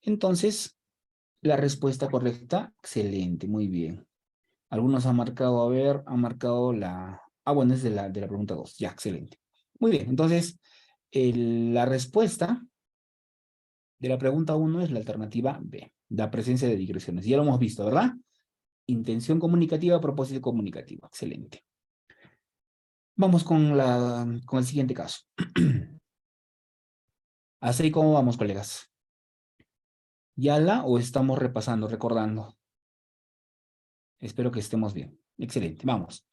Entonces, la respuesta correcta, excelente, muy bien. Algunos han marcado, a ver, han marcado la... Ah, bueno, es de la pregunta 2. Ya, excelente. Muy bien, entonces, la respuesta de la pregunta 1 es la alternativa B, la presencia de digresiones. Ya lo hemos visto, ¿verdad? Intención comunicativa, propósito comunicativo. Excelente. Vamos con el siguiente caso. Así como vamos, colegas. ¿Ya o estamos repasando, recordando? Espero que estemos bien. Excelente, vamos.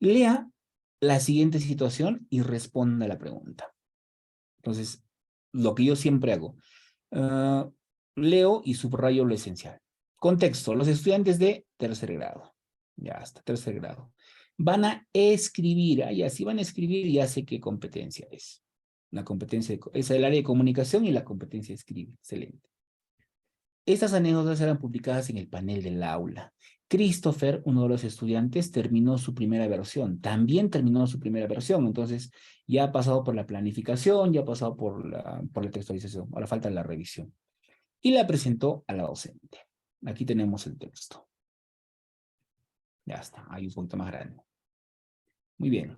Lea la siguiente situación y responda a la pregunta. Entonces, lo que yo siempre hago. Leo y subrayo lo esencial. Contexto, los estudiantes de tercer grado. Ya hasta tercer grado. Van a escribir, así van a escribir, ya sé qué competencia es. La competencia es el área de comunicación y la competencia de escribir. Excelente. Estas anécdotas eran publicadas en el panel del aula. Christopher, uno de los estudiantes, terminó su primera versión. También terminó su primera versión. Entonces, ya ha pasado por la planificación, ya ha pasado por la textualización. Ahora falta la revisión. Y la presentó a la docente. Aquí tenemos el texto. Ya está, ahí un poquito más grande. Muy bien.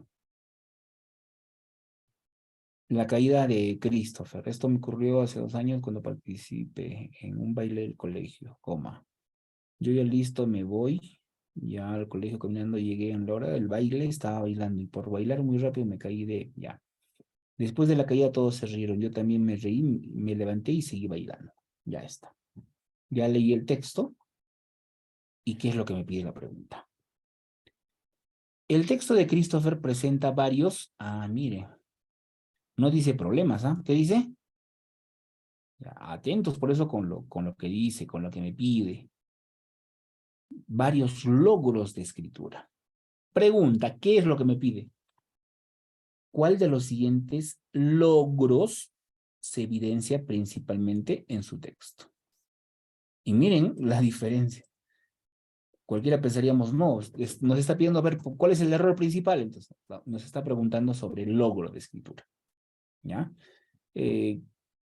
La caída de Christopher. Esto me ocurrió hace 2 años cuando participé en un baile del colegio, coma. Yo ya listo, me voy. Ya al colegio caminando llegué en la hora del baile, estaba bailando y por bailar muy rápido me caí ya. Después de la caída todos se rieron, yo también me reí, me levanté y seguí bailando. Ya está. Ya leí el texto. ¿Y qué es lo que me pide la pregunta? El texto de Christopher presenta varios, mire, no dice problemas, ¿ah? ¿Qué dice? Ya, atentos por eso con lo que dice, con lo que me pide. Varios logros de escritura. Pregunta, ¿qué es lo que me pide? ¿Cuál de los siguientes logros se evidencia principalmente en su texto? Y miren la diferencia. Cualquiera pensaríamos, no, nos está pidiendo a ver cuál es el error principal. Entonces, nos está preguntando sobre el logro de escritura. ¿Ya?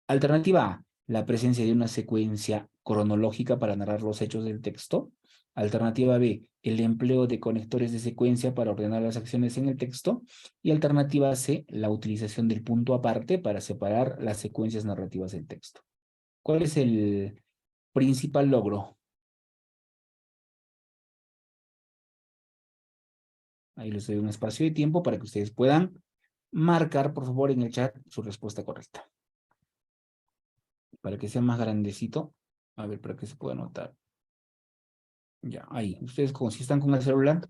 Alternativa A, la presencia de una secuencia cronológica para narrar los hechos del texto. Alternativa B, el empleo de conectores de secuencia para ordenar las acciones en el texto. Y alternativa C, la utilización del punto aparte para separar las secuencias narrativas del texto. ¿Cuál es el principal logro? Ahí les doy un espacio de tiempo para que ustedes puedan marcar, por favor, en el chat su respuesta correcta. Para que sea más grandecito. A ver, para que se pueda notar. Ya, ahí. Ustedes, como si están con el celular,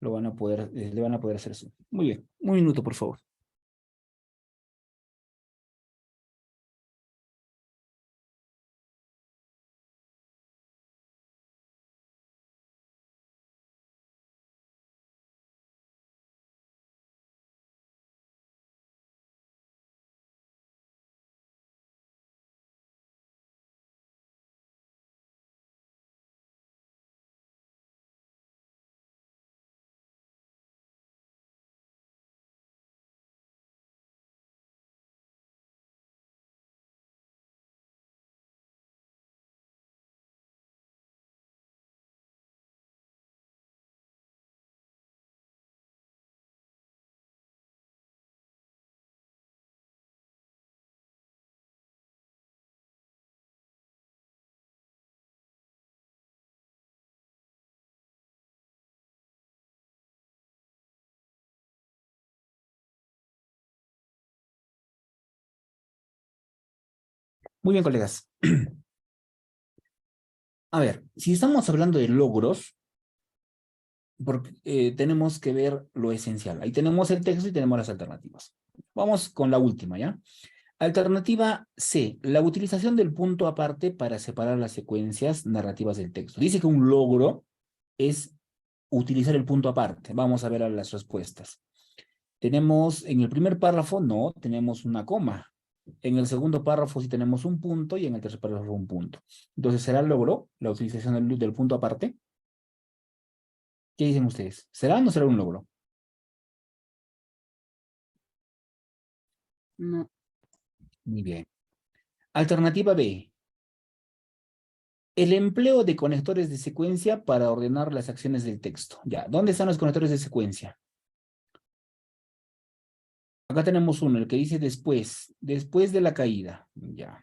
lo van a poder, le van a poder hacer eso. Muy bien. Un minuto, por favor. Muy bien, colegas. A ver, si estamos hablando de logros, porque, tenemos que ver lo esencial. Ahí tenemos el texto y tenemos las alternativas. Vamos con la última, ¿ya? Alternativa C, la utilización del punto aparte para separar las secuencias narrativas del texto. Dice que un logro es utilizar el punto aparte. Vamos a ver las respuestas. Tenemos en el primer párrafo, no, tenemos una coma. En el segundo párrafo sí tenemos un punto y en el tercer párrafo un punto. Entonces, ¿será logro la utilización del punto aparte? ¿Qué dicen ustedes? ¿Será o no será un logro? No. Muy bien. Alternativa B. El empleo de conectores de secuencia para ordenar las acciones del texto. Ya, ¿dónde están los conectores de secuencia? Acá tenemos uno, el que dice después de la caída. Ya.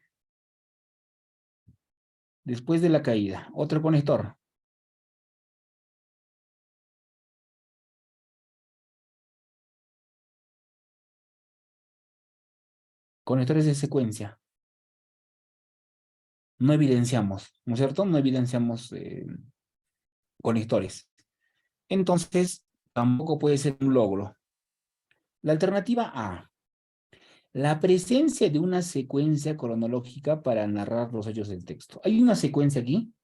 Después de la caída. Otro conector. Conectores de secuencia. No evidenciamos, ¿no es cierto? No evidenciamos conectores. Entonces, tampoco puede ser un logro. La alternativa A. La presencia de una secuencia cronológica para narrar los hechos del texto. ¿Hay una secuencia aquí?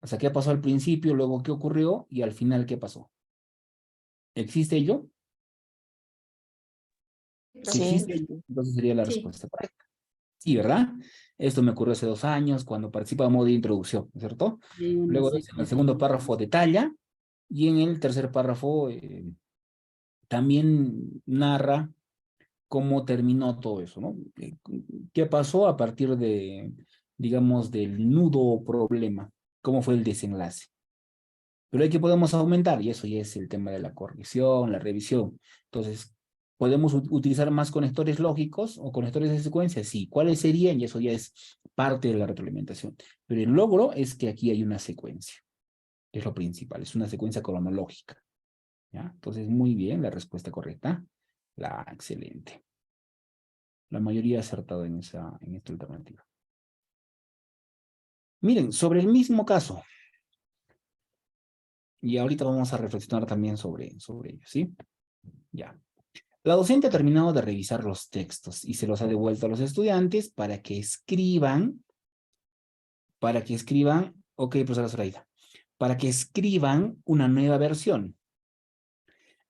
O sea, ¿qué pasó al principio, luego qué ocurrió y al final qué pasó? ¿Existe ello? Si Sí. existe ello, entonces sería la Sí. respuesta correcta. Sí, ¿verdad? Esto me ocurrió hace 2 años cuando participamos de introducción, ¿no es cierto? Hay una Luego, en el secuencia. segundo párrafo detalla y en el tercer párrafo también narra cómo terminó todo eso, ¿no? ¿Qué pasó a partir de, digamos, del nudo o problema? ¿Cómo fue el desenlace? Pero hay que podemos aumentar, y eso ya es el tema de la corrección, la revisión. Entonces, ¿podemos utilizar más conectores lógicos o conectores de secuencia? Sí. ¿Cuáles serían? Y eso ya es parte de la retroalimentación. Pero el logro es que aquí hay una secuencia. Es lo principal, es una secuencia cronológica. ¿Ya? Entonces, muy bien, la respuesta correcta. La excelente. La mayoría ha acertado en esta alternativa. Miren, sobre el mismo caso, y ahorita vamos a reflexionar también sobre ello, ¿sí? Ya. La docente ha terminado de revisar los textos y se los ha devuelto a los estudiantes para que escriban, ok, profesora Zoraida, para que escriban una nueva versión.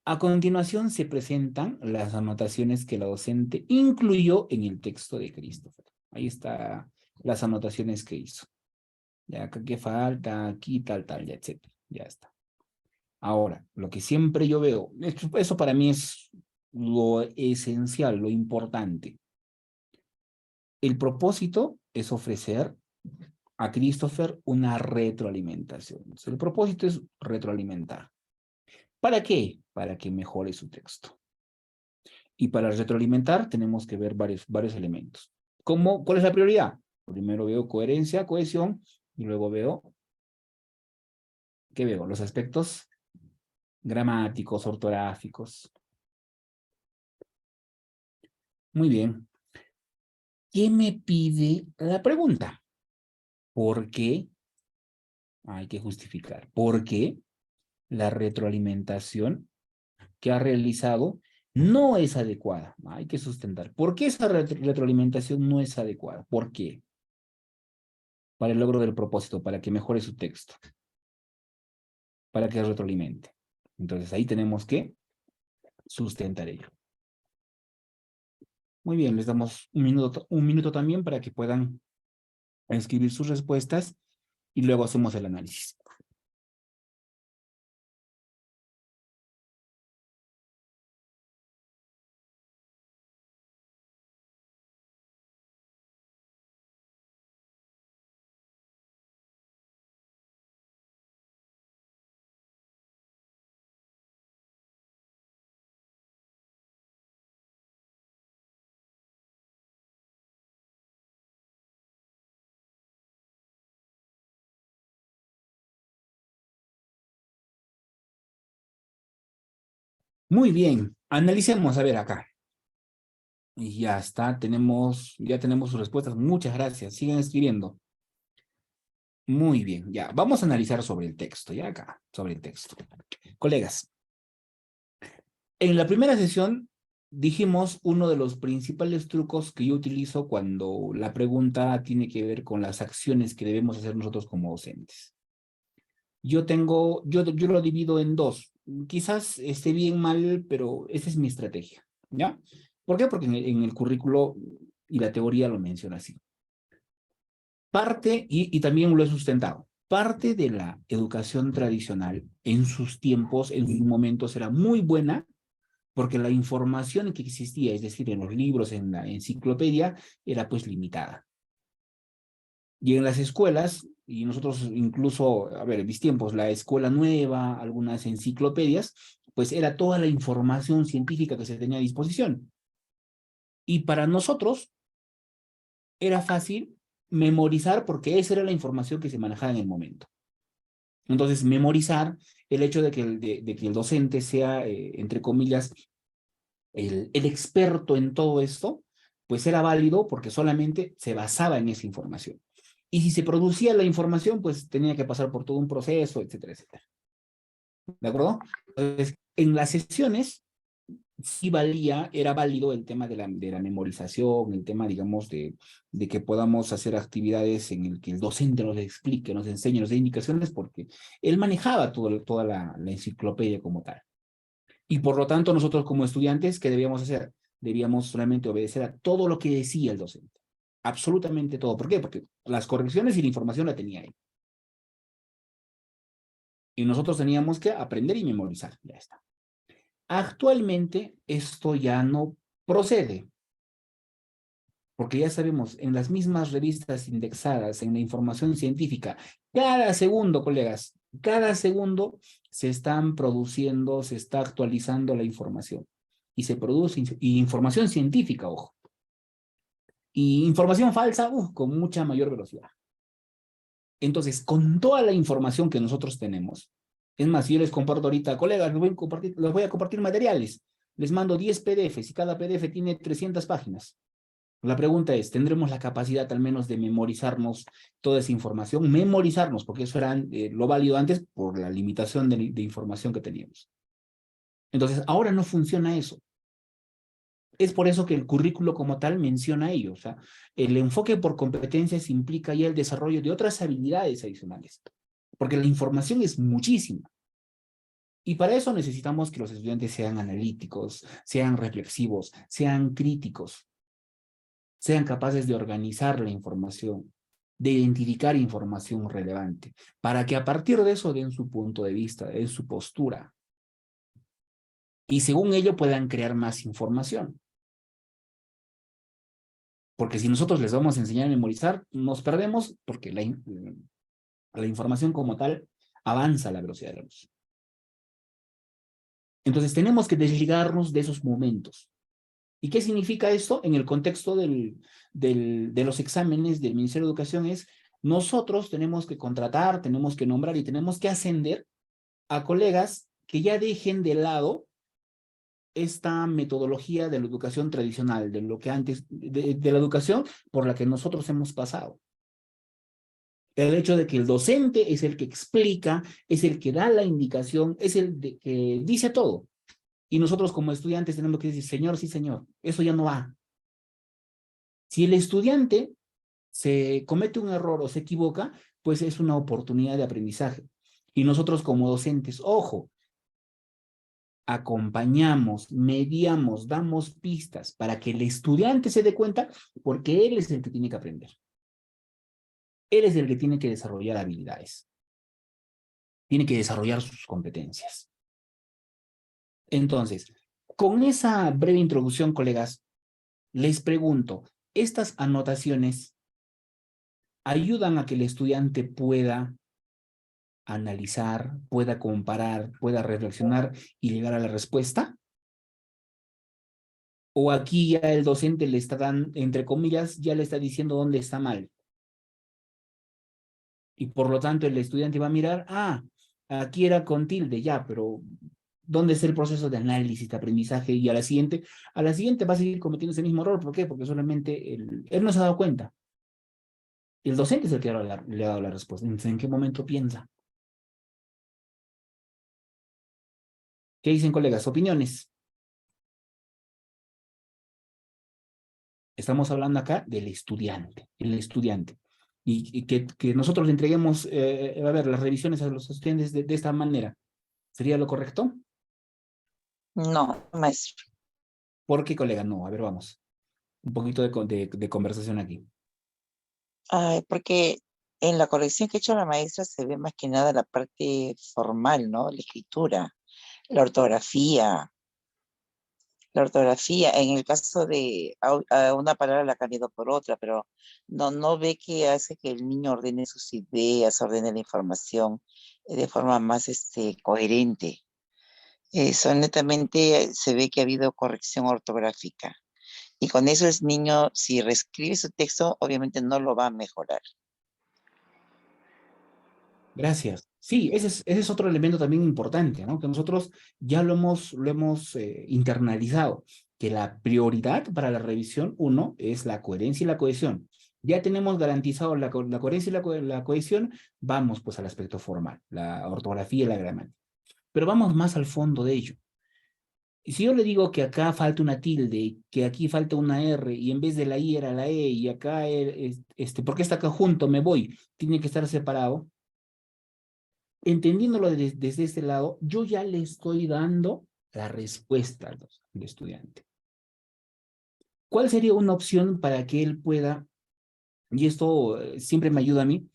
A continuación se presentan las anotaciones que la docente incluyó en el texto de Christopher. Ahí están las anotaciones que hizo. Ya acá qué falta, aquí tal, ya, etcétera. Ya está. Ahora, lo que siempre yo veo, eso para mí es lo esencial, lo importante. El propósito es ofrecer a Christopher una retroalimentación. Entonces, el propósito es retroalimentar. ¿Para qué? Para que mejore su texto. Y para retroalimentar tenemos que ver varios elementos. ¿Cuál es la prioridad? Primero veo coherencia, cohesión, y luego veo, ¿qué veo? Los aspectos gramáticos, ortográficos. Muy bien. ¿Qué me pide la pregunta? ¿Por qué? Hay que justificar. ¿Por qué la retroalimentación que ha realizado no es adecuada? Hay que sustentar. ¿Por qué esa retroalimentación no es adecuada? ¿Por qué? Para el logro del propósito, para que mejore su texto, para que retroalimente. Entonces ahí tenemos que sustentar ello. Muy bien, les damos un minuto también para que puedan escribir sus respuestas y luego hacemos el análisis. Muy bien, analicemos, a ver acá. Y ya está, ya tenemos sus respuestas. Muchas gracias, sigan escribiendo. Muy bien, ya, vamos a analizar sobre el texto, ya acá, sobre el texto. Colegas, en la primera sesión dijimos uno de los principales trucos que yo utilizo cuando la pregunta tiene que ver con las acciones que debemos hacer nosotros como docentes. Yo lo divido en dos. Quizás esté bien mal, pero esa es mi estrategia, ¿ya? ¿Por qué? Porque en el currículo y la teoría lo menciona así. Parte, y también lo he sustentado, parte de la educación tradicional en sus tiempos, en sus momentos, era muy buena porque la información que existía, es decir, en los libros, en la enciclopedia, era pues limitada. Y en las escuelas, y nosotros incluso, a ver, en mis tiempos, la escuela nueva, algunas enciclopedias, pues era toda la información científica que se tenía a disposición. Y para nosotros era fácil memorizar porque esa era la información que se manejaba en el momento. Entonces, memorizar el hecho de que el docente sea, entre comillas, el experto en todo esto, pues era válido porque solamente se basaba en esa información. Y si se producía la información, pues tenía que pasar por todo un proceso, etcétera, etcétera. ¿De acuerdo? Entonces, en las sesiones sí era válido el tema de la memorización, el tema, digamos, de que podamos hacer actividades en el que el docente nos explique, nos enseñe, nos dé indicaciones, porque él manejaba toda la enciclopedia como tal. Y por lo tanto, nosotros como estudiantes, ¿qué debíamos hacer? Debíamos solamente obedecer a todo lo que decía el docente. Absolutamente todo. ¿Por qué? Porque las correcciones y la información la tenía él. Y nosotros teníamos que aprender y memorizar. Ya está. Actualmente esto ya no procede. Porque ya sabemos, en las mismas revistas indexadas, en la información científica, cada segundo, colegas, cada segundo se están produciendo, se está actualizando la información. Y se produce información científica, ojo. Y información falsa, con mucha mayor velocidad. Entonces, con toda la información que nosotros tenemos, es más, si yo les comparto ahorita, colegas, les voy a compartir materiales, les mando 10 PDFs y cada PDF tiene 300 páginas. La pregunta es, ¿tendremos la capacidad al menos de memorizarnos toda esa información? Memorizarnos, porque eso era lo válido antes por la limitación de información que teníamos. Entonces, ahora no funciona eso. Es por eso que el currículo como tal menciona ello. O sea, el enfoque por competencias implica ya el desarrollo de otras habilidades adicionales, porque la información es muchísima. Y para eso necesitamos que los estudiantes sean analíticos, sean reflexivos, sean críticos, sean capaces de organizar la información, de identificar información relevante, para que a partir de eso den su punto de vista, den su postura. Y según ello puedan crear más información. Porque si nosotros les vamos a enseñar a memorizar, nos perdemos porque la información como tal avanza a la velocidad de la luz. Entonces tenemos que desligarnos de esos momentos. ¿Y qué significa esto? En el contexto de los exámenes del Ministerio de Educación es, nosotros tenemos que contratar, tenemos que nombrar y tenemos que ascender a colegas que ya dejen de lado esta metodología de la educación tradicional, de lo que antes, de la educación por la que nosotros hemos pasado. El hecho de que el docente es el que explica, es el que da la indicación, es el que dice todo. Y nosotros como estudiantes tenemos que decir, señor, sí, señor, eso ya no va. Si el estudiante se comete un error o se equivoca, pues es una oportunidad de aprendizaje. Y nosotros como docentes, ojo, acompañamos, mediamos, damos pistas para que el estudiante se dé cuenta, porque él es el que tiene que aprender. Él es el que tiene que desarrollar habilidades. Tiene que desarrollar sus competencias. Entonces, con esa breve introducción, colegas, les pregunto, ¿estas anotaciones ayudan a que el estudiante pueda analizar, pueda comparar, pueda reflexionar y llegar a la respuesta? ¿O aquí ya el docente le está dando, entre comillas, ya le está diciendo dónde está mal? Y por lo tanto el estudiante va a mirar, aquí era con tilde, ya, pero ¿dónde está el proceso de análisis, de aprendizaje? Y a la siguiente va a seguir cometiendo ese mismo error. ¿Por qué? Porque solamente él no se ha dado cuenta. El docente es el que le ha dado la respuesta. ¿En qué momento piensa? ¿Qué dicen, colegas? ¿Opiniones? Estamos hablando acá del estudiante, el estudiante. Y que nosotros le entreguemos, a ver, las revisiones a los estudiantes de esta manera. ¿Sería lo correcto? No, maestro. ¿Por qué, colega? No, a ver, vamos. Un poquito de conversación aquí. Porque en la corrección que ha hecho la maestra se ve más que nada la parte formal, ¿no? La escritura, la ortografía. La ortografía, en el caso de a una palabra la ha cambiado por otra, pero no ve que hace que el niño ordene sus ideas, ordene la información de forma más coherente. Netamente se ve que ha habido corrección ortográfica. Y con eso el niño, si reescribe su texto, obviamente no lo va a mejorar. Gracias. Sí, ese es otro elemento también importante, ¿no? Que nosotros ya lo hemos internalizado, que la prioridad para la revisión, uno, es la coherencia y la cohesión. Ya tenemos garantizado la coherencia y la cohesión, vamos pues al aspecto formal, la ortografía y la gramática. Pero vamos más al fondo de ello. Y si yo le digo que acá falta una tilde, que aquí falta una R, y en vez de la I era la E, y acá, ¿por qué está acá junto? Me voy, tiene que estar separado. Entendiéndolo desde este lado, yo ya le estoy dando la respuesta al estudiante. ¿Cuál sería una opción para que él pueda, y esto siempre me ayuda a mí,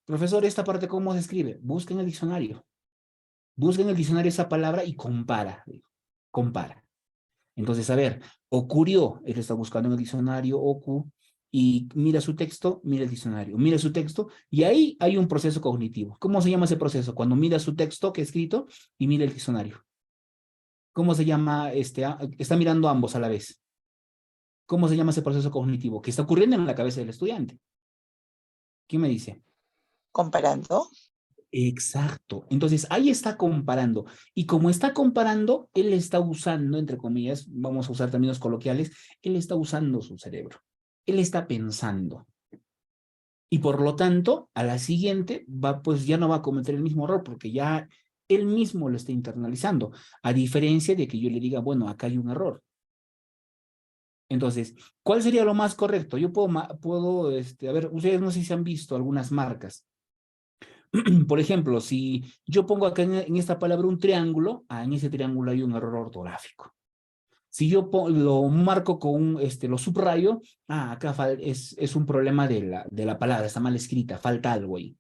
profesor, esta parte cómo se escribe? Busca en el diccionario. Busca en el diccionario esa palabra y compara. Compara. Entonces, a ver, ocurrió, él está buscando en el diccionario, ocu, y mira su texto, mira el diccionario, mira su texto, y ahí hay un proceso cognitivo. ¿Cómo se llama ese proceso? Cuando mira su texto que he escrito y mira el diccionario. ¿Cómo se llama? Está mirando ambos a la vez. ¿Cómo se llama ese proceso cognitivo? Que está ocurriendo en la cabeza del estudiante. ¿Quién me dice? Comparando. Exacto. Entonces, ahí está comparando. Y como está comparando, él está usando, entre comillas, vamos a usar términos coloquiales, él está usando su cerebro. Él está pensando. Y por lo tanto, a la siguiente, pues ya no va a cometer el mismo error, porque ya él mismo lo está internalizando. A diferencia de que yo le diga, bueno, acá hay un error. Entonces, ¿cuál sería lo más correcto? Yo puedo a ver, ustedes no sé si han visto algunas marcas. Por ejemplo, si yo pongo acá en esta palabra un triángulo, en ese triángulo hay un error ortográfico. Si yo lo marco con lo subrayo, acá es un problema de la palabra, está mal escrita, falta algo ahí.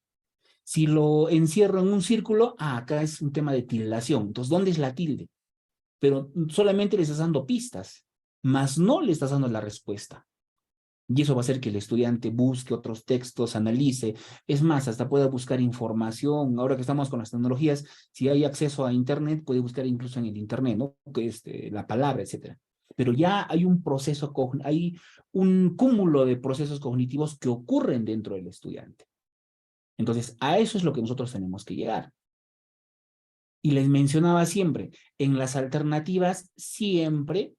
Si lo encierro en un círculo, acá es un tema de tildación. Entonces, ¿dónde es la tilde? Pero solamente le estás dando pistas, más no le estás dando la respuesta. Y eso va a hacer que el estudiante busque otros textos, analice. Es más, hasta pueda buscar información. Ahora que estamos con las tecnologías, si hay acceso a Internet, puede buscar incluso en el Internet, ¿no? Que la palabra, etcétera. Pero ya hay un proceso, hay un cúmulo de procesos cognitivos que ocurren dentro del estudiante. Entonces, a eso es lo que nosotros tenemos que llegar. Y les mencionaba siempre, en las alternativas siempre,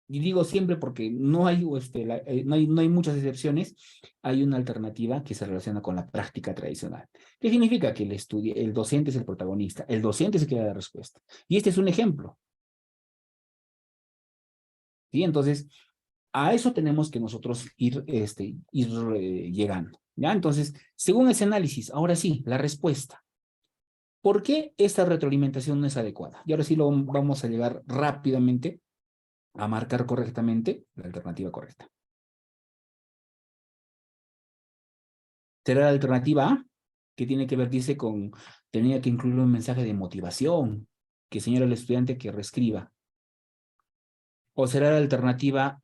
y digo siempre porque no hay, no hay muchas excepciones, hay una alternativa que se relaciona con la práctica tradicional. ¿Qué significa? Que el docente es el protagonista, el docente es el que da la respuesta. Y este es un ejemplo. ¿Sí? Entonces, a eso tenemos que nosotros ir llegando. ¿Ya? Entonces, según ese análisis, ahora sí, la respuesta. ¿Por qué esta retroalimentación no es adecuada? Y ahora sí lo vamos a llegar rápidamente a marcar correctamente la alternativa correcta. ¿Será la alternativa A? Que tiene que ver, dice, con, tenía que incluir un mensaje de motivación que señala al estudiante que reescriba. ¿O será la alternativa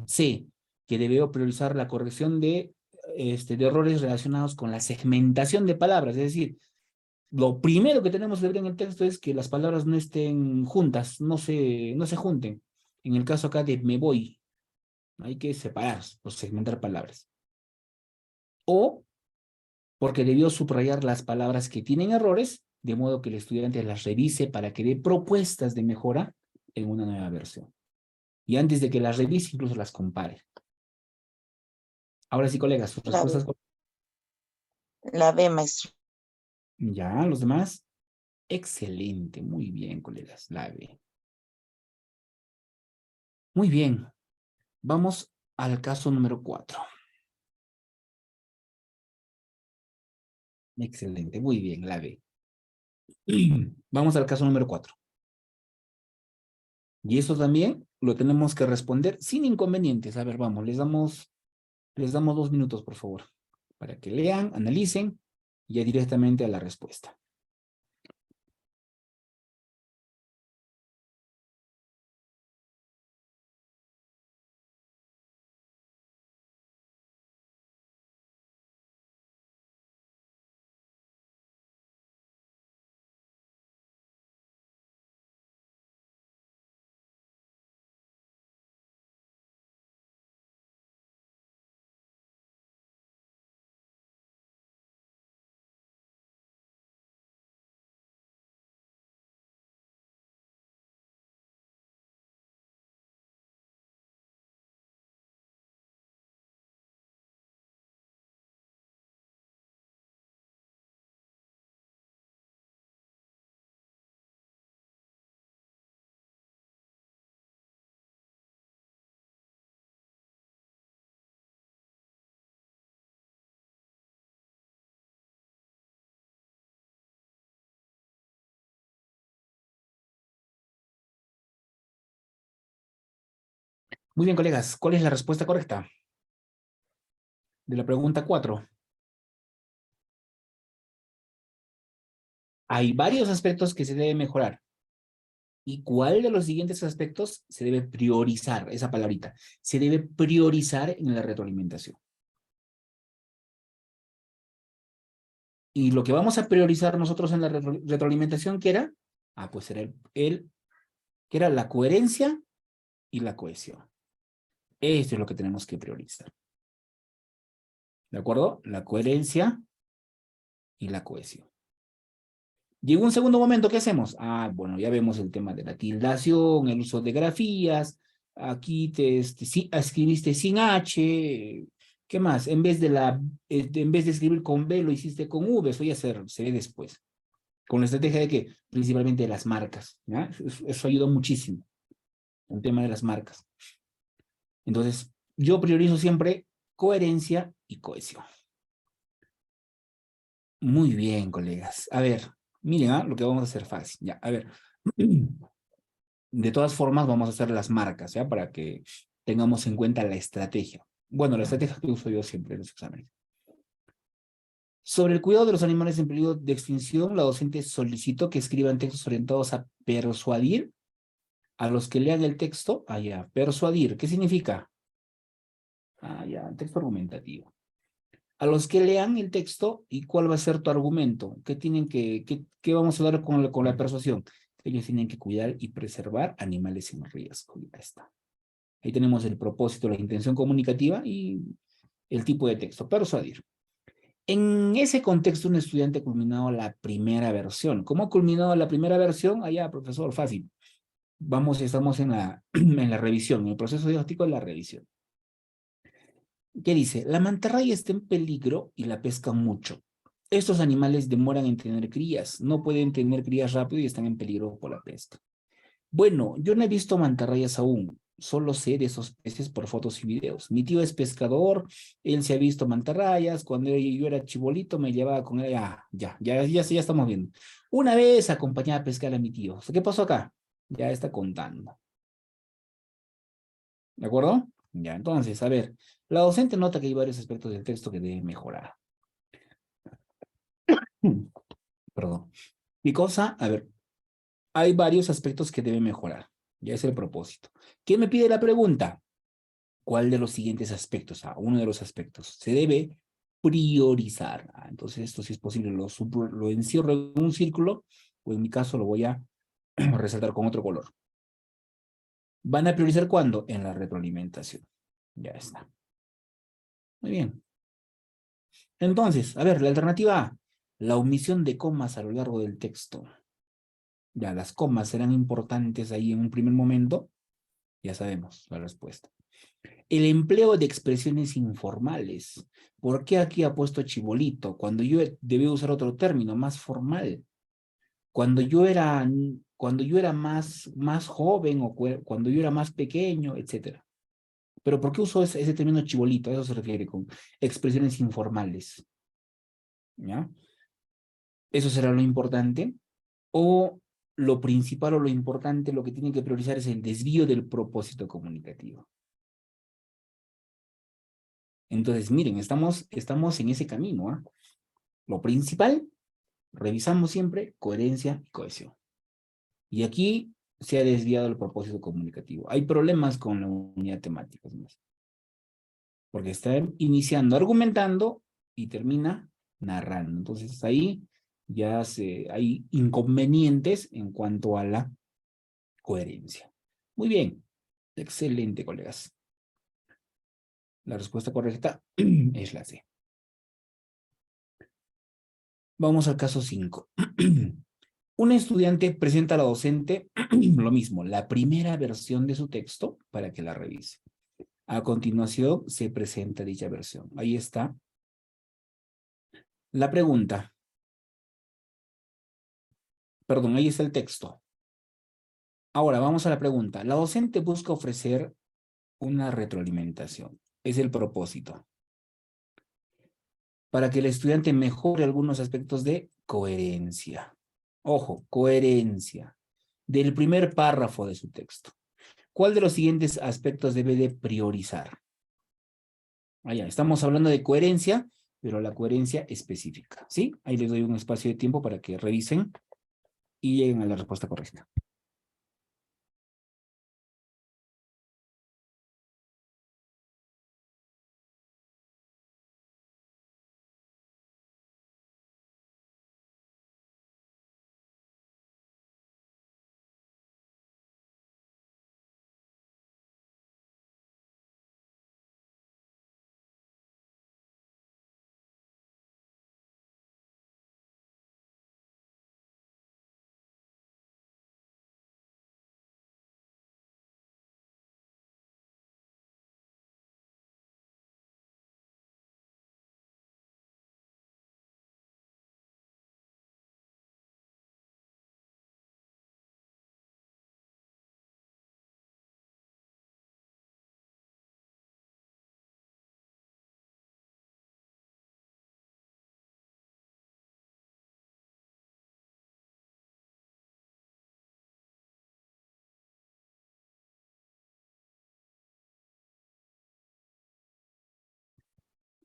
C? Que debió priorizar la corrección de errores relacionados con la segmentación de palabras. Es decir, lo primero que tenemos que ver en el texto es que las palabras no estén juntas, no se junten. En el caso acá de me voy, hay que separar o segmentar palabras. O porque debió subrayar las palabras que tienen errores, de modo que el estudiante las revise para que dé propuestas de mejora en una nueva versión. Y antes de que las revise, incluso las compare. Ahora sí, colegas, sus respuestas. La B, maestro. Ya, los demás. Excelente, muy bien, colegas, la B. Muy bien, vamos al caso número 4. Excelente, muy bien, la B. Vamos al caso número 4. Y eso también lo tenemos que responder sin inconvenientes. A ver, vamos, les damos 2 minutos, por favor, para que lean, analicen y ya directamente a la respuesta. Muy bien, colegas, ¿cuál es la respuesta correcta de la pregunta 4? Hay varios aspectos que se deben mejorar. ¿Y cuál de los siguientes aspectos se debe priorizar? Esa palabrita. Se debe priorizar en la retroalimentación. Y lo que vamos a priorizar nosotros en la retroalimentación, ¿qué era? Pues era que era la coherencia y la cohesión. Esto es lo que tenemos que priorizar. ¿De acuerdo? La coherencia y la cohesión. Llegó un segundo momento, ¿qué hacemos? Bueno, ya vemos el tema de la tildación, el uso de grafías. Aquí escribiste sin H. ¿Qué más? En vez de escribir con B, lo hiciste con V. Eso ya se ve después. Con la estrategia de que, principalmente de las marcas. ¿Ya? Eso ayudó muchísimo. El tema de las marcas. Entonces, yo priorizo siempre coherencia y cohesión. Muy bien, colegas. A ver, miren, lo que vamos a hacer fácil. Ya, a ver. De todas formas, vamos a hacer las marcas, ¿ya? Para que tengamos en cuenta la estrategia. Bueno, la estrategia que uso yo siempre en los exámenes. Sobre el cuidado de los animales en peligro de extinción, la docente solicitó que escriban textos orientados a persuadir a los que lean el texto. Persuadir. ¿Qué significa? Ah, ya, texto argumentativo. A los que lean el texto, ¿y cuál va a ser tu argumento? ¿Qué vamos a dar con la persuasión? Ellos tienen que cuidar y preservar animales en riesgo. Ya está. Ahí tenemos el propósito, la intención comunicativa y el tipo de texto. Persuadir. En ese contexto, un estudiante ha culminado la primera versión. ¿Cómo ha culminado la primera versión? Allá, profesor, fácil. Estamos en en la revisión, en el proceso didáctico de la revisión. ¿Qué dice? La mantarraya está en peligro y la pescan mucho. Estos animales demoran en tener crías, no pueden tener crías rápido y están en peligro por la pesca. Bueno, yo no he visto mantarrayas aún, solo sé de esos peces por fotos y videos. Mi tío es pescador, él se ha visto mantarrayas, cuando yo era chibolito me llevaba con él, ya estamos viendo. Una vez acompañaba a pescar a mi tío. ¿Qué pasó acá? Ya está contando. ¿De acuerdo? Ya, entonces, a ver, la docente nota que hay varios aspectos del texto que deben mejorar. Perdón. Mi cosa, a ver, hay varios aspectos que deben mejorar. Ya es el propósito. ¿Quién me pide la pregunta? ¿Cuál de los siguientes aspectos? Uno de los aspectos. Se debe priorizar. Entonces, esto si es posible lo encierro en un círculo, o en mi caso lo voy a resaltar con otro color. ¿Van a priorizar cuándo? En la retroalimentación. Ya está. Muy bien. Entonces, a ver, la alternativa A, la omisión de comas a lo largo del texto. Ya, las comas serán importantes ahí en un primer momento. Ya sabemos la respuesta. El empleo de expresiones informales. ¿Por qué aquí ha puesto chibolito? Cuando yo debía usar otro término, más formal. Cuando yo era más joven o cuando yo era más pequeño, etc. Pero ¿por qué usó ese término chibolito? A eso se refiere con expresiones informales. ¿Ya? Eso será lo importante. O lo principal o lo importante, lo que tienen que priorizar es el desvío del propósito comunicativo. Entonces, miren, estamos en ese camino. ¿Ah? Lo principal, revisamos siempre coherencia y cohesión. Y aquí se ha desviado el propósito comunicativo. Hay problemas con la unidad temática, porque está iniciando argumentando y termina narrando. Entonces ahí ya hay inconvenientes en cuanto a la coherencia. Muy bien, excelente, colegas. La respuesta correcta es la C. Vamos al caso 5. Un estudiante presenta a la docente lo mismo, la primera versión de su texto para que la revise. A continuación se presenta dicha versión. Ahí está la pregunta. Perdón, ahí está el texto. Ahora vamos a la pregunta. La docente busca ofrecer una retroalimentación. Es el propósito. Para que el estudiante mejore algunos aspectos de coherencia. Ojo, coherencia. Del primer párrafo de su texto. ¿Cuál de los siguientes aspectos debe de priorizar? Allá, estamos hablando de coherencia, pero la coherencia específica, ¿sí? Ahí les doy un espacio de tiempo para que revisen y lleguen a la respuesta correcta.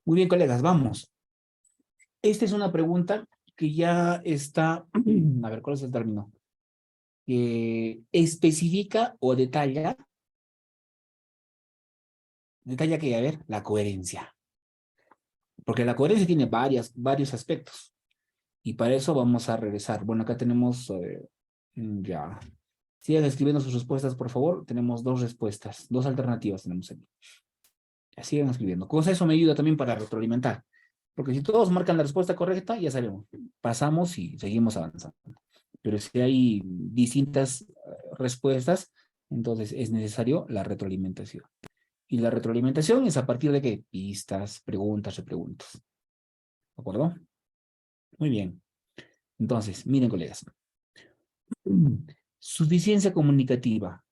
Muy bien, colegas, vamos. Esta es una pregunta que ya está, a ver, ¿cuál es el término? Especifica o detalla detalle que, a ver, la coherencia. Porque la coherencia tiene varios aspectos. Y para eso vamos a regresar. Bueno, acá tenemos, ya. Sigan escribiendo sus respuestas, por favor. Tenemos 2 respuestas, 2 alternativas tenemos aquí. Ya sigan escribiendo. Con eso me ayuda también para retroalimentar. Porque si todos marcan la respuesta correcta, ya sabemos. Pasamos y seguimos avanzando. Pero si hay distintas respuestas, entonces es necesario la retroalimentación. Y la retroalimentación es a partir de qué? Pistas, preguntas, repreguntas. ¿De acuerdo? Muy bien. Entonces, miren, colegas. Suficiencia comunicativa,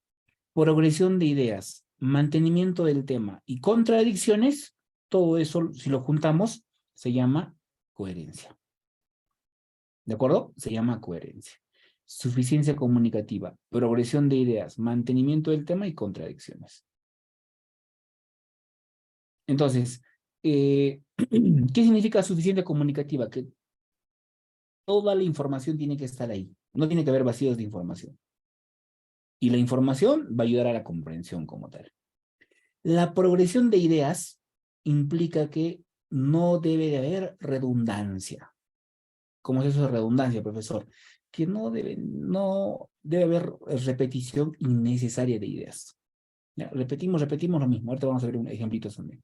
progresión de ideas, mantenimiento del tema y contradicciones, todo eso, si lo juntamos, se llama coherencia. ¿De acuerdo? Se llama coherencia. Suficiencia comunicativa, progresión de ideas, mantenimiento del tema y contradicciones. Entonces, ¿qué significa suficiencia comunicativa? Que toda la información tiene que estar ahí. No tiene que haber vacíos de información. Y la información va a ayudar a la comprensión como tal. La progresión de ideas implica que no debe de haber redundancia. ¿Cómo es eso de redundancia, profesor? Que no debe haber repetición innecesaria de ideas. ¿Ya? Repetimos lo mismo. Ahorita vamos a ver un ejemplito también.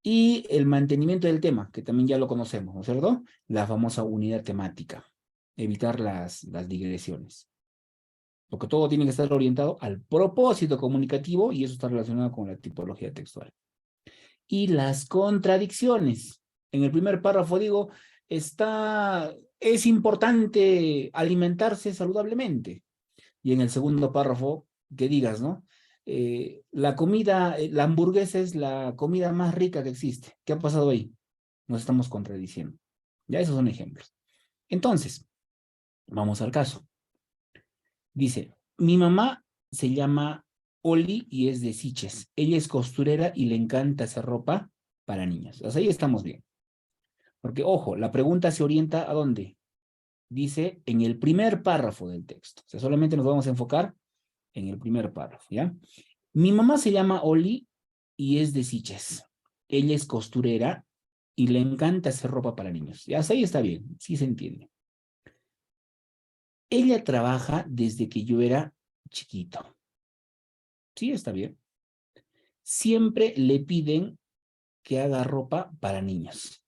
Y el mantenimiento del tema, que también ya lo conocemos, ¿no es cierto? La famosa unidad temática. Evitar las digresiones. Porque todo tiene que estar orientado al propósito comunicativo y eso está relacionado con la tipología textual. Y las contradicciones. En el primer párrafo digo, es importante alimentarse saludablemente. Y en el segundo párrafo, que digas, ¿no? La hamburguesa es la comida más rica que existe. ¿Qué ha pasado ahí? Nos estamos contradiciendo. Ya esos son ejemplos. Entonces, vamos al caso. Dice, mi mamá se llama Oli y es de Siches. Ella es costurera y le encanta hacer ropa para niños. O sea, ahí estamos bien. Porque, ojo, la pregunta se orienta ¿a dónde? Dice en el primer párrafo del texto. O sea, solamente nos vamos a enfocar en el primer párrafo, ¿ya? Mi mamá se llama Oli y es de Siches. Ella es costurera y le encanta hacer ropa para niños. Ya, hasta ahí está bien, sí se entiende. Ella trabaja desde que yo era chiquito. Sí, está bien. Siempre le piden que haga ropa para niños.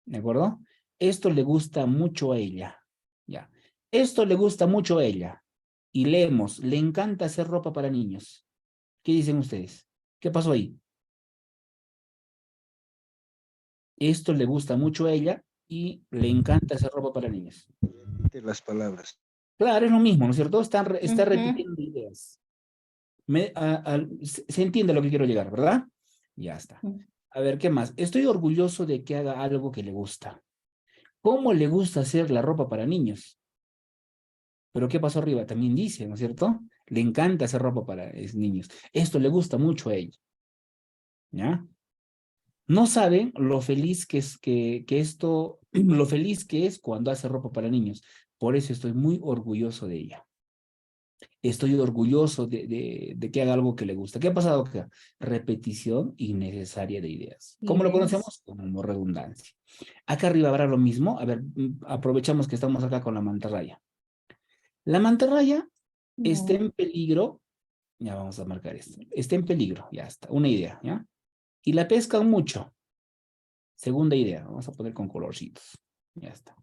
¿De acuerdo? Esto le gusta mucho a ella. Ya. Esto le gusta mucho a ella. Y leemos, le encanta hacer ropa para niños. ¿Qué dicen ustedes? ¿Qué pasó ahí? Esto le gusta mucho a ella y le encanta hacer ropa para niños. De las palabras. Claro, es lo mismo, ¿no es cierto? Está Ujú. repitiendo ideas. Se entiende a lo que quiero llegar, ¿verdad? Ya está. A ver, ¿qué más? Estoy orgulloso de que haga algo que le gusta. ¿Cómo le gusta hacer la ropa para niños? Pero ¿qué pasó arriba? También dice, ¿no es cierto? Le encanta hacer ropa para niños. Esto le gusta mucho a ella. ¿Ya? No saben lo feliz que es lo feliz que es cuando hace ropa para niños. Por eso estoy muy orgulloso de ella. Estoy orgulloso de que haga algo que le gusta. ¿Qué ha pasado acá? Repetición innecesaria de ideas. ¿Cómo lo Ideas. conocemos? Como redundancia. Acá arriba habrá lo mismo. A ver, aprovechamos que estamos acá con la mantarraya. La mantarraya está en peligro. Ya vamos a marcar esto. Está en peligro. Ya está. Una idea, ¿ya? Y la pescan mucho. Segunda idea. Vamos a poner con colorcitos. Ya está.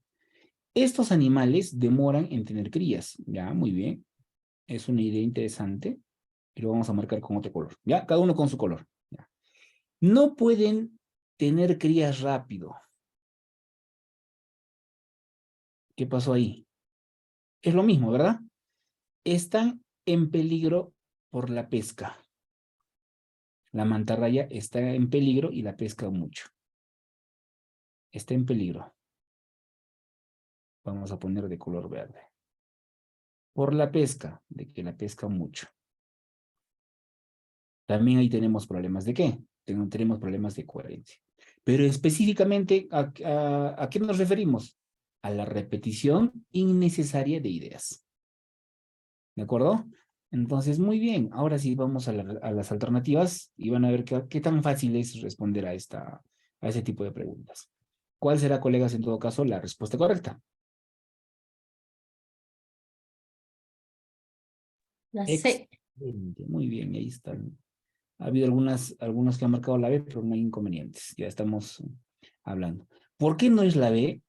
Estos animales demoran en tener crías. Ya, muy bien. Es una idea interesante. Y lo vamos a marcar con otro color. ¿Ya? Cada uno con su color. ¿Ya? No pueden tener crías rápido. ¿Qué pasó ahí? Es lo mismo, ¿verdad? Están en peligro por la pesca. La mantarraya está en peligro y la pesca mucho. Está en peligro. Vamos a poner de color verde. Por la pesca, de que la pesca mucho. También ahí tenemos problemas de qué? Tenemos problemas de coherencia. Pero específicamente, ¿a qué nos referimos? A la repetición innecesaria de ideas. ¿De acuerdo? Entonces, muy bien. Ahora sí vamos a las alternativas y van a ver qué tan fácil es responder a ese tipo de preguntas. ¿Cuál será, colegas, en todo caso, la respuesta correcta? La C. Excelente, muy bien, ahí están. Ha habido algunos que han marcado la B, pero no hay inconvenientes. Ya estamos hablando. ¿Por qué no es la B,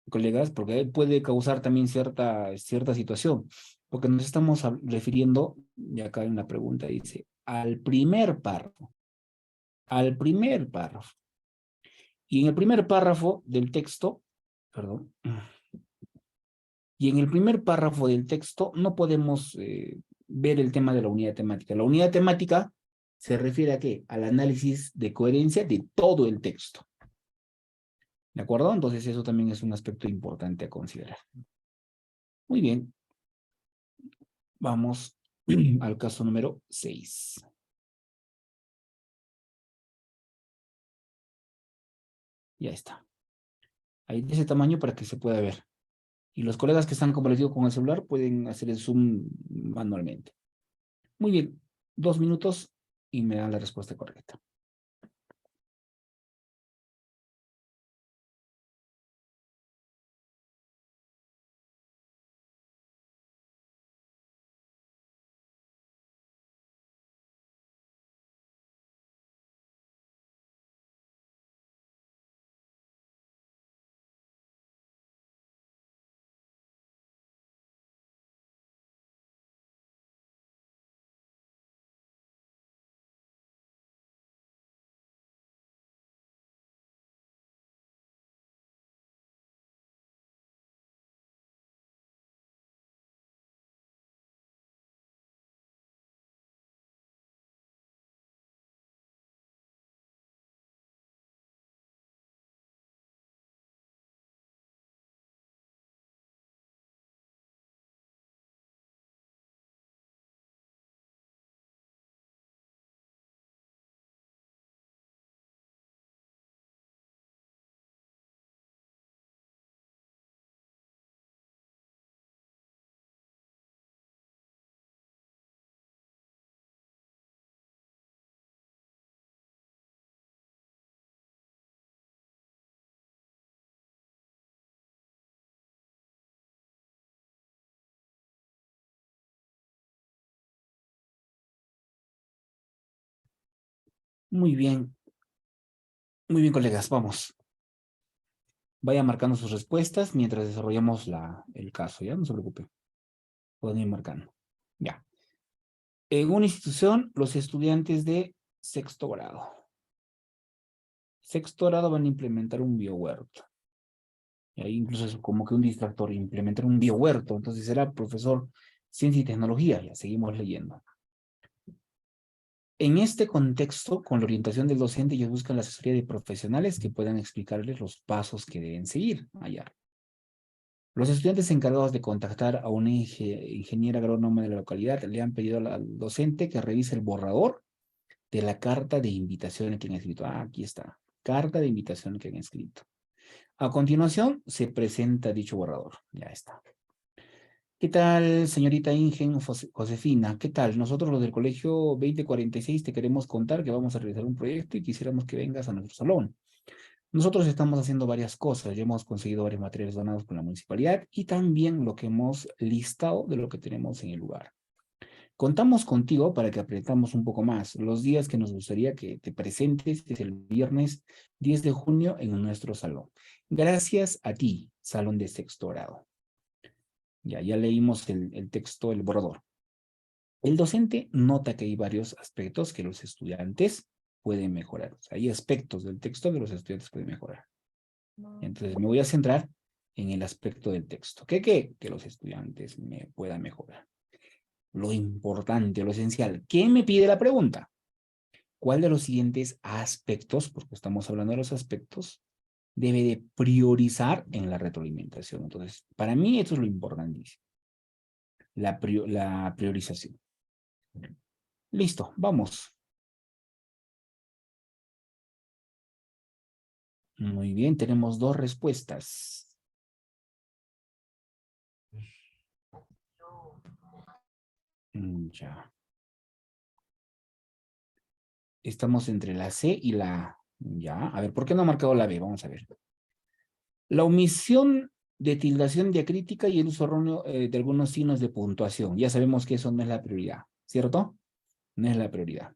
colegas? Porque puede causar también cierta situación. Porque nos estamos refiriendo, y acá en la pregunta dice, al primer párrafo. Al primer párrafo. Y en el primer párrafo del texto, perdón, y en el primer párrafo del texto no podemos ver el tema de la unidad temática. La unidad temática se refiere a qué? Al análisis de coherencia de todo el texto. ¿De acuerdo? Entonces eso también es un aspecto importante a considerar. Muy bien. Vamos al caso número 6. Ya está. Ahí de ese tamaño para que se pueda ver. Y los colegas que están comprometidos con el celular pueden hacer el zoom manualmente. Muy bien. 2 minutos y me dan la respuesta correcta. Muy bien. Muy bien, colegas. Vamos. Vaya marcando sus respuestas mientras desarrollamos el caso, ¿ya? No se preocupe. Pueden ir marcando. Ya. En una institución, los estudiantes de sexto grado. Sexto grado van a implementar un biohuerto. Y ahí incluso es como que un distractor, implementar un biohuerto. Entonces será profesor ciencia y tecnología. Ya seguimos leyendo. En este contexto, con la orientación del docente, ellos buscan la asesoría de profesionales que puedan explicarles los pasos que deben seguir allá. Los estudiantes encargados de contactar a una ingeniera agrónoma de la localidad le han pedido al docente que revise el borrador de la carta de invitación que han escrito. Ah, aquí está. Carta de invitación que han escrito. A continuación, se presenta dicho borrador. Ya está. ¿Qué tal, señorita Ingen Josefina? ¿Qué tal? Nosotros los del colegio 2046 te queremos contar que vamos a realizar un proyecto y quisiéramos que vengas a nuestro salón. Nosotros estamos haciendo varias cosas, ya hemos conseguido varios materiales donados con la municipalidad y también lo que hemos listado de lo que tenemos en el lugar. Contamos contigo para que apretamos un poco más. Los días que nos gustaría que te presentes es el viernes 10 de junio en nuestro salón. Gracias a ti, salón de sexto grado. Ya leímos el texto, el borrador. El docente nota que hay varios aspectos que los estudiantes pueden mejorar. O sea, hay aspectos del texto que los estudiantes pueden mejorar. Entonces me voy a centrar en el aspecto del texto. ¿Qué? Que los estudiantes me puedan mejorar. Lo importante, lo esencial. ¿Qué me pide la pregunta? ¿Cuál de los siguientes aspectos, porque estamos hablando de los aspectos, debe de priorizar en la retroalimentación? Entonces, para mí eso es lo importantísimo. La priorización. Listo, vamos. Muy bien, tenemos 2 respuestas. Ya. Estamos entre la C y la A. Ya. A ver, ¿por qué no ha marcado la B? Vamos a ver. La omisión de tildación diacrítica y el uso erróneo de algunos signos de puntuación. Ya sabemos que eso no es la prioridad, ¿cierto? No es la prioridad.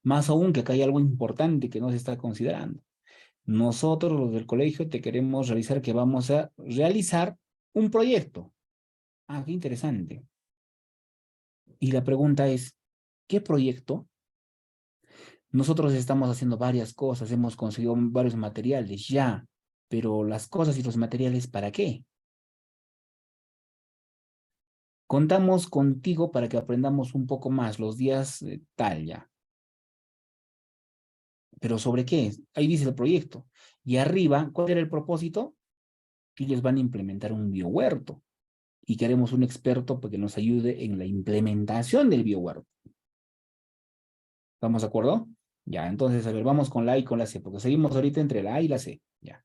Más aún que acá hay algo importante que no se está considerando. Nosotros, los del colegio, te queremos realizar que vamos a realizar un proyecto. Ah, qué interesante. Y la pregunta es, ¿qué proyecto? Nosotros estamos haciendo varias cosas, hemos conseguido varios materiales ya, pero las cosas y los materiales, ¿para qué? Contamos contigo para que aprendamos un poco más los días tal ya. ¿Pero sobre qué? Ahí dice el proyecto. Y arriba, ¿cuál era el propósito? Que ellos van a implementar un biohuerto. Y queremos un experto que nos ayude en la implementación del biohuerto. ¿Estamos de acuerdo? Ya, entonces, a ver, vamos con la A y con la C, porque seguimos ahorita entre la A y la C. Ya.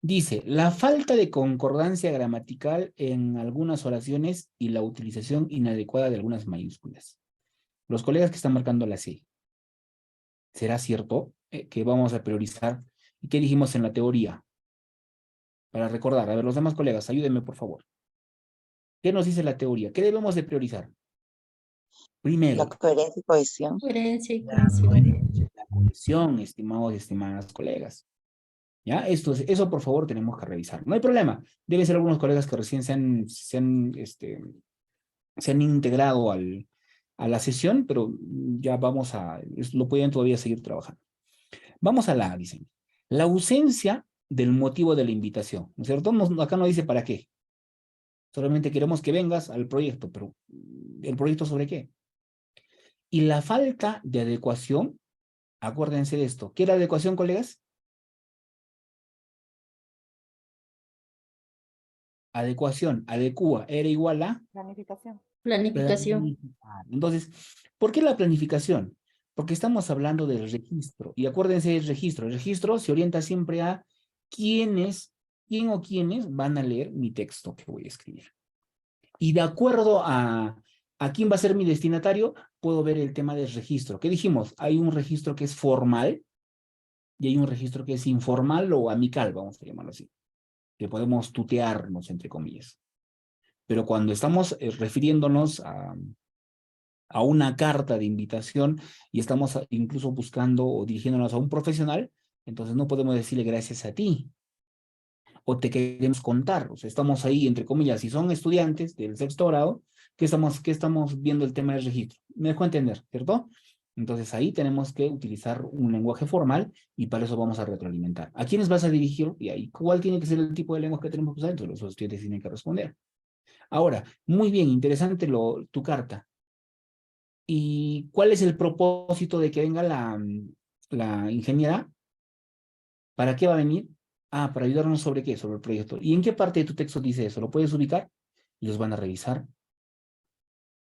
Dice, la falta de concordancia gramatical en algunas oraciones y la utilización inadecuada de algunas mayúsculas. Los colegas que están marcando la C, ¿será cierto que vamos a priorizar? ¿Y qué dijimos en la teoría? Para recordar, a ver, los demás colegas, ayúdenme por favor. ¿Qué nos dice la teoría? ¿Qué debemos de priorizar? La Primero, coherencia y cohesión. Coherencia y la cohesión. coherencia, la cohesión, estimados y estimadas colegas. ¿Ya? Eso por favor tenemos que revisar. No hay problema. Deben ser algunos colegas que recién se han integrado a la sesión, pero ya lo pueden todavía seguir trabajando. Vamos a la, dicen, la ausencia del motivo de la invitación, ¿no es cierto? Acá no dice para qué. Solamente queremos que vengas al proyecto, pero ¿el proyecto sobre qué? Y la falta de adecuación, acuérdense de esto. ¿Qué era adecuación, colegas? Adecuación, adecua, era igual a Planificación. Planificación. planificar. Entonces, ¿por qué la planificación? Porque estamos hablando del registro. Y acuérdense del registro. El registro se orienta siempre a quién o quiénes van a leer mi texto que voy a escribir. Y de acuerdo a quién va a ser mi destinatario, puedo ver el tema del registro. ¿Qué dijimos? Hay un registro que es formal y hay un registro que es informal o amical, vamos a llamarlo así, que podemos tutearnos, entre comillas. Pero cuando estamos refiriéndonos a una carta de invitación y estamos incluso buscando o dirigiéndonos a un profesional, entonces no podemos decirle gracias a ti o te queremos contar. O sea, estamos ahí, entre comillas, si son estudiantes del sexto grado, qué estamos viendo el tema del registro. Me dejo entender, ¿cierto? Entonces ahí tenemos que utilizar un lenguaje formal y para eso vamos a retroalimentar. ¿A quiénes vas a dirigir? Y ahí, ¿cuál tiene que ser el tipo de lenguaje que tenemos que usar? Entonces los estudiantes tienen que responder. Ahora, muy bien, interesante tu carta. ¿Y cuál es el propósito de que venga la ingeniera? ¿Para qué va a venir? Ah, para ayudarnos sobre qué, sobre el proyecto. ¿Y en qué parte de tu texto dice eso? ¿Lo puedes ubicar? Y los van a revisar.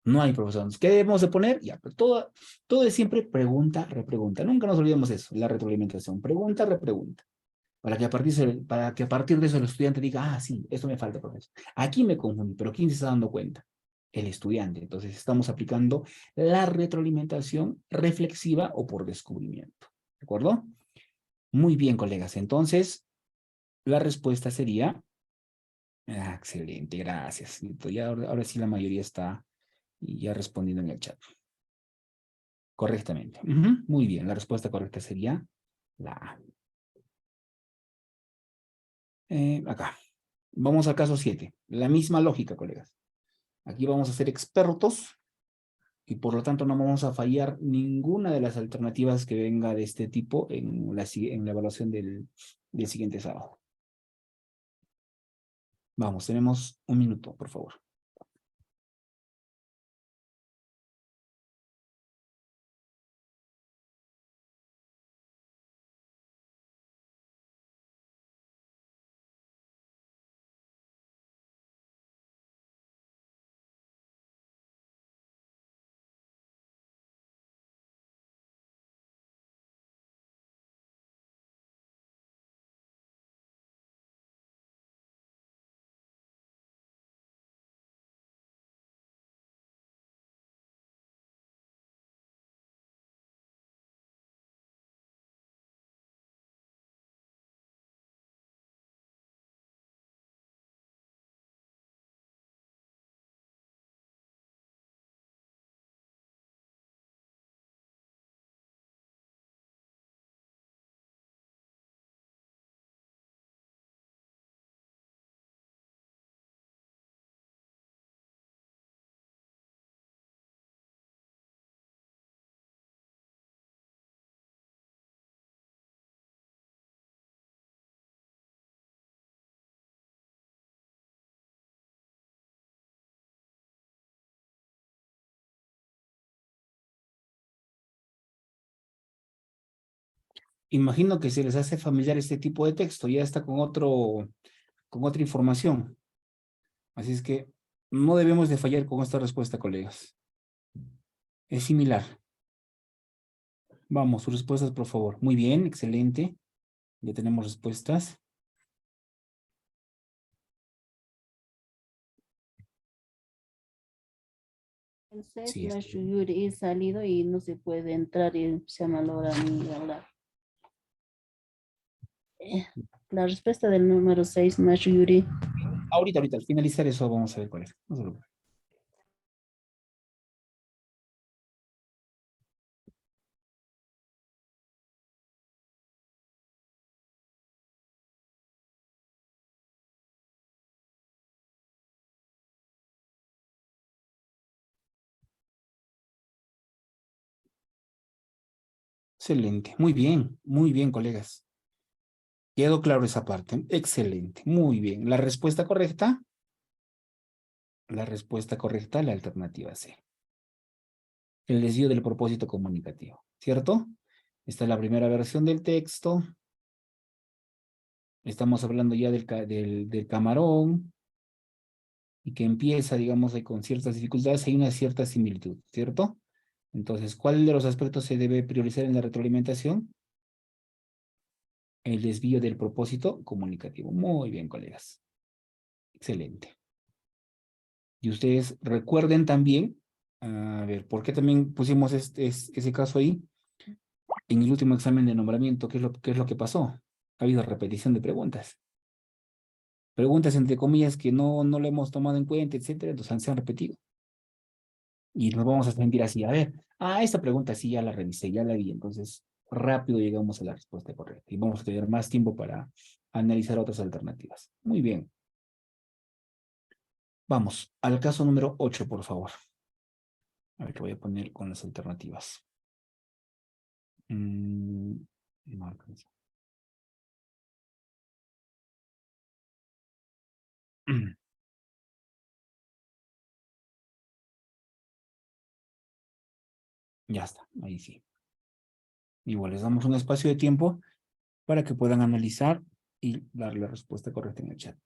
No hay profesor. ¿Qué debemos de poner? Ya, pero todo es siempre pregunta, repregunta. Nunca nos olvidemos eso, la retroalimentación. Pregunta, repregunta. Para que a partir de eso el estudiante diga, ah, sí, esto me falta, profesor. Aquí me confundí, pero ¿quién se está dando cuenta? El estudiante. Entonces estamos aplicando la retroalimentación reflexiva o por descubrimiento. ¿De acuerdo? Muy bien, colegas. Entonces, la respuesta sería, excelente, gracias. Ya ahora sí la mayoría está ya respondiendo en el chat. Correctamente. Muy bien, la respuesta correcta sería la A. Acá. Vamos al caso 7. La misma lógica, colegas. Aquí vamos a ser expertos y por lo tanto no vamos a fallar ninguna de las alternativas que venga de este tipo en la evaluación del siguiente sábado. Vamos, tenemos un minuto, por favor. Imagino que se les hace familiar este tipo de texto, ya está con otra información. Así es que no debemos de fallar con esta respuesta, colegas. Es similar. Vamos, sus respuestas, por favor. Muy bien, excelente. Ya tenemos respuestas. El 6 Sí, maestro Yuri es salido y no se puede entrar y se malogra mi hablar. La respuesta del número 6 maestro Yuri. ahorita, al finalizar eso vamos a ver cuál es. No se preocupe. Excelente. Muy bien, colegas. Quedó claro esa parte. Excelente. Muy bien. La respuesta correcta, la alternativa C. El desvío del propósito comunicativo, ¿cierto? Esta es la primera versión del texto. Estamos hablando ya del camarón y que empieza, digamos, ahí con ciertas dificultades, hay una cierta similitud, ¿cierto? Entonces, ¿cuál de los aspectos se debe priorizar en la retroalimentación? El desvío del propósito comunicativo. Muy bien, colegas. Excelente. Y ustedes recuerden también, a ver, ¿por qué también pusimos ese caso ahí? En el último examen de nombramiento, qué es lo que pasó? Ha habido repetición de preguntas. Preguntas entre comillas que no lo hemos tomado en cuenta, etcétera, entonces se han repetido. Y nos vamos a sentir así, a ver, esta pregunta sí ya la revisé, ya la vi, entonces rápido llegamos a la respuesta correcta y vamos a tener más tiempo para analizar otras alternativas. Muy bien. Vamos al caso número 8, por favor. A ver qué voy a poner con las alternativas. No alcanza. Ya está, ahí sí. Igual les damos un espacio de tiempo para que puedan analizar y dar la respuesta correcta en el chat.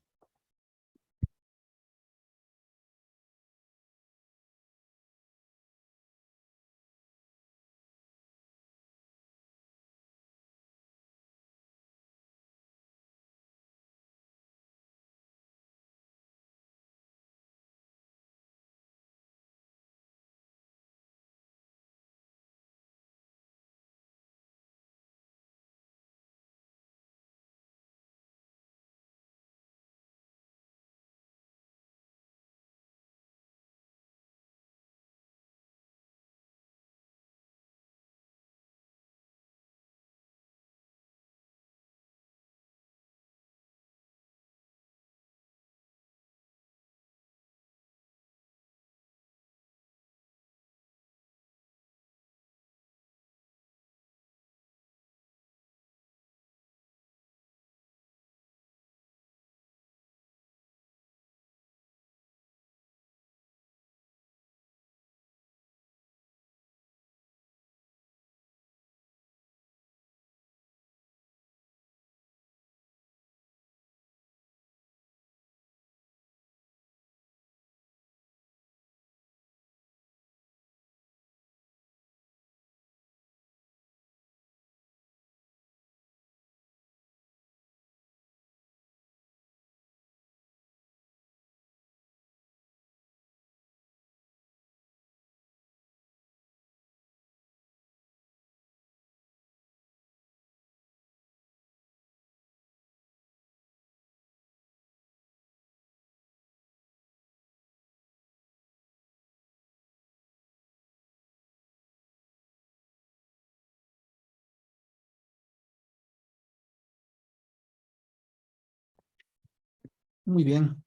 Muy bien.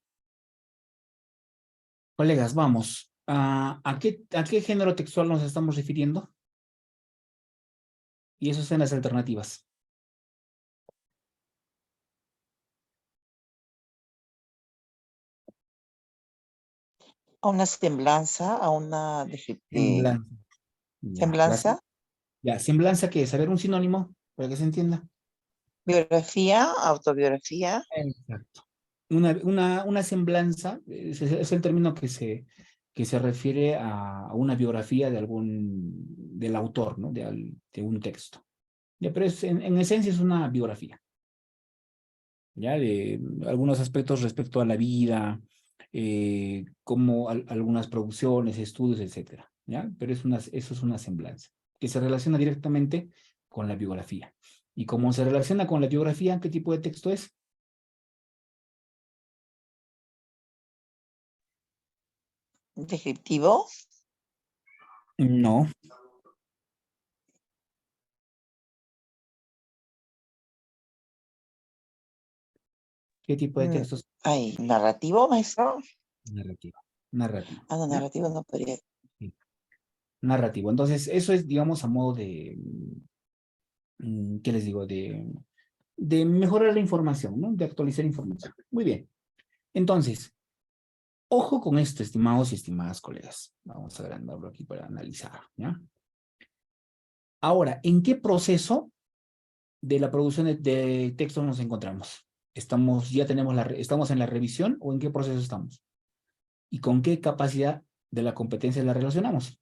Colegas, vamos. ¿A qué género textual nos estamos refiriendo? Y eso está en las alternativas. A una semblanza, a una Semblanza. Ya, semblanza. ya, semblanza, ¿qué es? A ver, un sinónimo. para que se entienda. Biografía, autobiografía. Exacto. Una semblanza es el término que se refiere a una biografía de del autor, ¿no? De un texto. Ya, pero en esencia es una biografía, ¿ya? De algunos aspectos respecto a la vida, como algunas producciones, estudios, etcétera, ¿ya? Pero eso es una semblanza que se relaciona directamente con la biografía. Y como se relaciona con la biografía, ¿qué tipo de texto es? Descriptivo. No. ¿Qué tipo de textos? Ay, narrativo, maestro. Narrativo. Narrativo. Ah, no, ¿Ya? narrativo no podría. Sí. Narrativo. Entonces, eso es, digamos, a modo de, ¿qué les digo? De mejorar la información, ¿no? De actualizar información. Muy bien. Entonces, ojo con esto, estimados y estimadas colegas. Vamos a agrandarlo aquí para analizar, ¿ya? Ahora, ¿en qué proceso de la producción de textos nos encontramos? ¿Estamos en la revisión o en qué proceso estamos? ¿Y con qué capacidad de la competencia la relacionamos?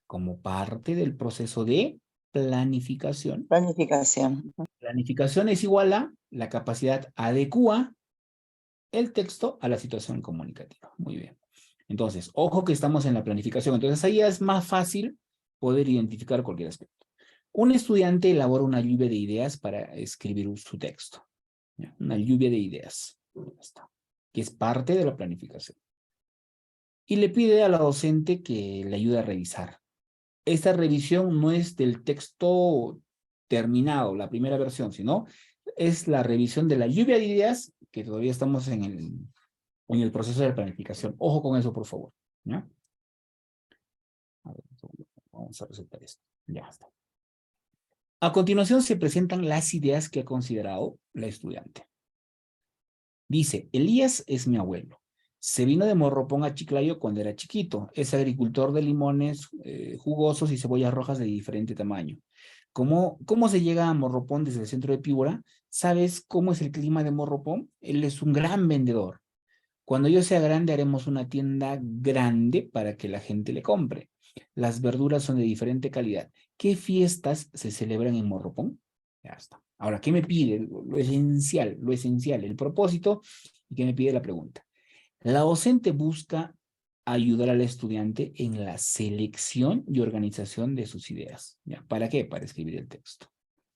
Como parte del proceso de planificación. Planificación. Planificación es igual a la capacidad adecua el texto a la situación comunicativa. Muy bien. Entonces, ojo que estamos en la planificación. Entonces, ahí es más fácil poder identificar cualquier aspecto. Un estudiante elabora una lluvia de ideas para escribir su texto. ¿Ya? Una lluvia de ideas. Que es parte de la planificación. Y le pide a la docente que le ayude a revisar. Esta revisión no es del texto terminado, la primera versión, sino es la revisión de la lluvia de ideas que todavía estamos en el proceso de planificación. Ojo con eso, por favor. ¿Ya? A ver, vamos a resaltar esto. Ya está. A continuación se presentan las ideas que ha considerado la estudiante. Dice, Elías es mi abuelo. Se vino de Morropón a Chiclayo cuando era chiquito. Es agricultor de limones jugosos y cebollas rojas de diferente tamaño. ¿Cómo se llega a Morropón desde el centro de Piura? ¿Sabes cómo es el clima de Morropón? Él es un gran vendedor. Cuando yo sea grande haremos una tienda grande para que la gente le compre. Las verduras son de diferente calidad. ¿Qué fiestas se celebran en Morropón? Ya está. Ahora, ¿qué me pide? Lo esencial, el propósito y qué me pide la pregunta. La docente busca ayudar al estudiante en la selección y organización de sus ideas. ¿Ya? ¿Para qué? Para escribir el texto.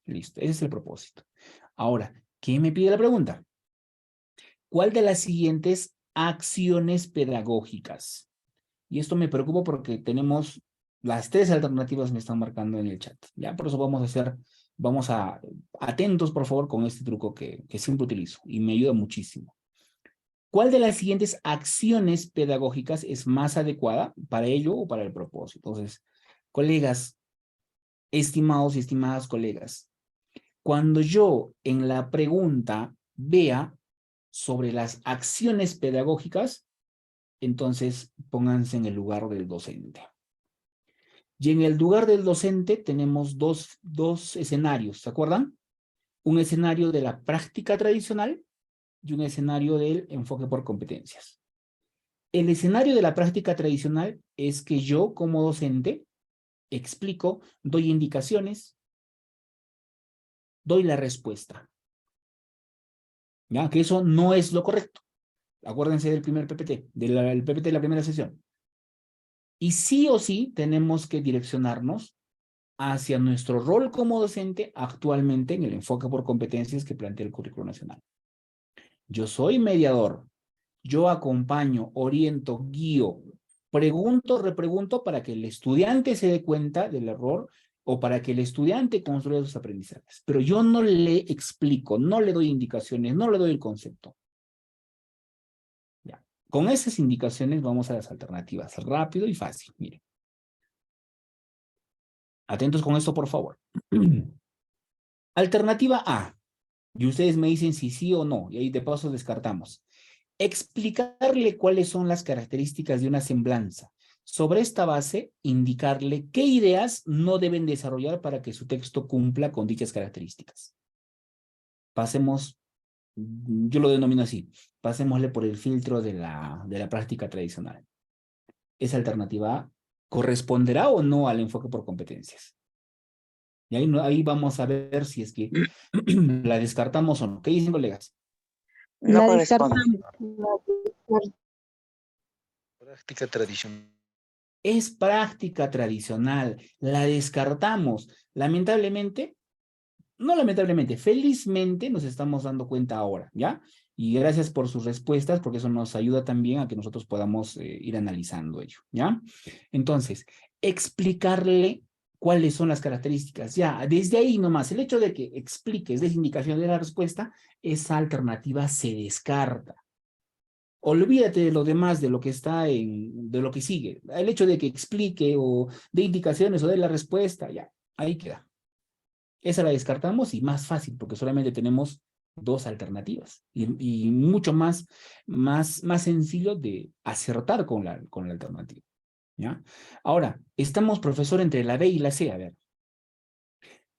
Listo, ese es el propósito. Ahora, ¿qué me pide la pregunta? ¿Cuál de las siguientes acciones pedagógicas? Y esto me preocupa porque tenemos las tres alternativas me están marcando en el chat. Ya, por eso atentos por favor con este truco que siempre utilizo y me ayuda muchísimo. ¿Cuál de las siguientes acciones pedagógicas es más adecuada para ello o para el propósito? Entonces, colegas, estimados y estimadas colegas, cuando yo en la pregunta vea sobre las acciones pedagógicas, entonces pónganse en el lugar del docente. Y en el lugar del docente tenemos dos escenarios, ¿se acuerdan? Un escenario de la práctica tradicional y un escenario del enfoque por competencias. El escenario de la práctica tradicional es que yo como docente explico, doy indicaciones, doy la respuesta. ¿Ya? Que eso no es lo correcto. Acuérdense del primer PPT, del PPT de la primera sesión. Y sí o sí tenemos que direccionarnos hacia nuestro rol como docente actualmente en el enfoque por competencias que plantea el currículo nacional. Yo soy mediador. Yo acompaño, oriento, guío, pregunto, repregunto para que el estudiante se dé cuenta del error o para que el estudiante construya sus aprendizajes. Pero yo no le explico, no le doy indicaciones, no le doy el concepto. Ya. Con esas indicaciones vamos a las alternativas. Rápido y fácil. Miren. Atentos con esto, por favor. Alternativa A. Y ustedes me dicen si sí o no. Y ahí de paso descartamos. Explicarle cuáles son las características de una semblanza. Sobre esta base, indicarle qué ideas no deben desarrollar para que su texto cumpla con dichas características. Pasemos, yo lo denomino así, pasémosle por el filtro de la práctica tradicional. ¿Esa alternativa A corresponderá o no al enfoque por competencias? Y ahí vamos a ver si es que la descartamos o no. ¿Qué dicen, colegas? No La corresponde. descartamos. Práctica tradicional. Es práctica tradicional, la descartamos. Lamentablemente, no lamentablemente, felizmente nos estamos dando cuenta ahora, ¿ya? Y gracias por sus respuestas, porque eso nos ayuda también a que nosotros podamos ir analizando ello, ¿ya? Entonces, explicarle cuáles son las características. Ya, desde ahí nomás, el hecho de que expliques, des indicación de la respuesta, esa alternativa se descarta. Olvídate de lo demás, de lo que está de lo que sigue. El hecho de que explique o de indicaciones o de la respuesta, ya, ahí queda. Esa la descartamos y más fácil, porque solamente tenemos dos alternativas. Y mucho más sencillo de acertar con la alternativa. ¿Ya? Ahora, estamos, profesor, entre la B y la C. A ver.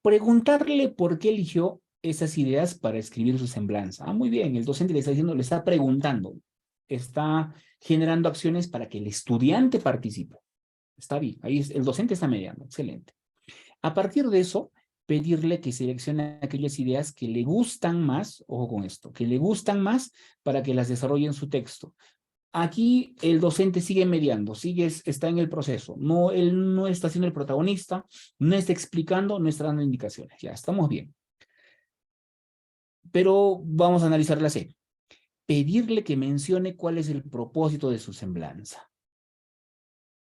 Preguntarle por qué eligió esas ideas para escribir su semblanza. Muy bien, el docente le está diciendo, le está preguntando. Está generando acciones para que el estudiante participe. Está bien, ahí el docente está mediando, excelente. A partir de eso, pedirle que seleccione aquellas ideas que le gustan más, ojo con esto, que le gustan más para que las desarrolle en su texto. Aquí el docente sigue mediando, está en el proceso. No, él no está siendo el protagonista, no está explicando, no está dando indicaciones. Ya, estamos bien. Pero vamos a analizar la C. Pedirle que mencione cuál es el propósito de su semblanza.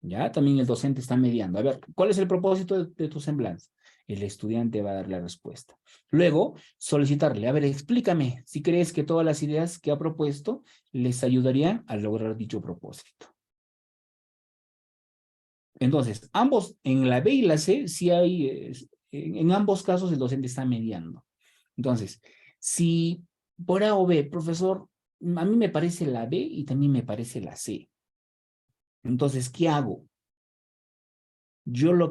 Ya, también el docente está mediando. A ver, ¿cuál es el propósito de tu semblanza? El estudiante va a dar la respuesta. Luego, solicitarle, a ver, explícame si crees que todas las ideas que ha propuesto les ayudarían a lograr dicho propósito. Entonces, ambos, en la B y la C, sí hay, en ambos casos el docente está mediando. Entonces, si por A o B, profesor, a mí me parece la B y también me parece la C. Entonces, ¿qué hago? Yo el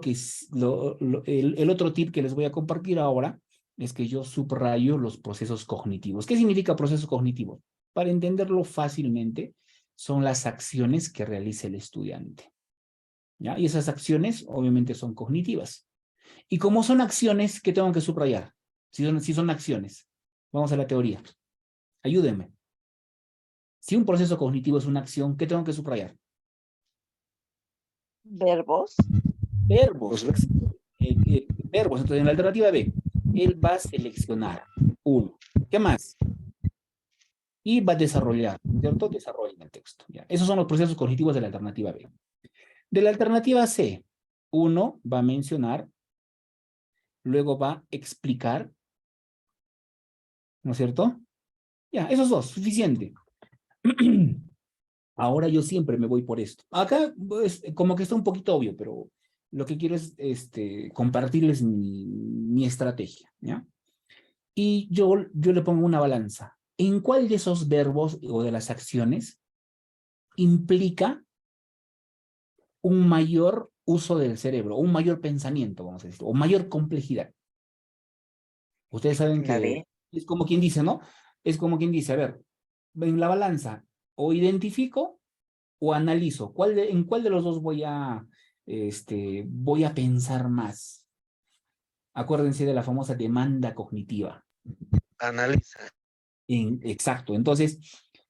otro tip que les voy a compartir ahora es que yo subrayo los procesos cognitivos. ¿Qué significa procesos cognitivos? Para entenderlo fácilmente, son las acciones que realiza el estudiante. ¿Ya? Y esas acciones, obviamente, son cognitivas. Y como son acciones, ¿qué tengo que subrayar? Si son acciones. Vamos a la teoría. Ayúdenme. Si un proceso cognitivo es una acción, ¿qué tengo que subrayar? Verbos. Verbos. Verbos. Entonces, en la alternativa B, él va a seleccionar uno. ¿Qué más? Y va a desarrollar, ¿cierto? Desarrolla el texto. ¿Ya? Esos son los procesos cognitivos de la alternativa B. De la alternativa C, uno va a mencionar, luego va a explicar, ¿no es cierto? Ya, esos dos, suficiente. Ahora yo siempre me voy por esto. Acá, pues, como que está un poquito obvio, pero lo que quiero es compartirles mi estrategia, ¿ya? Y yo le pongo una balanza. ¿En cuál de esos verbos o de las acciones implica un mayor uso del cerebro, un mayor pensamiento, vamos a decir, o mayor complejidad? Ustedes saben La que B. es como quien dice, ¿no? Es como quien dice, a ver, en la balanza, o identifico o analizo. ¿En cuál de los dos voy a pensar más? Acuérdense de la famosa demanda cognitiva. Analiza. Exacto. Entonces,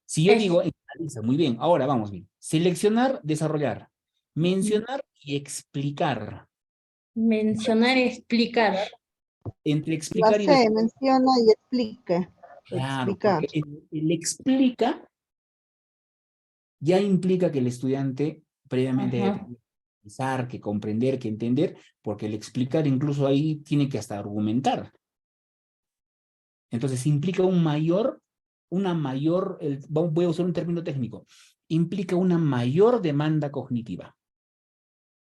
si yo digo, analiza, muy bien. Ahora vamos bien. Seleccionar, desarrollar. Mencionar y explicar. Mencionar, explicar. Entre La explicar y C menciona y explica. claro, Explicar. porque el explica ya implica que el estudiante previamente haya tenido que pensar, que comprender, que entender, porque el explicar incluso ahí tiene que hasta argumentar. Entonces implica voy a usar un término técnico, implica una mayor demanda cognitiva.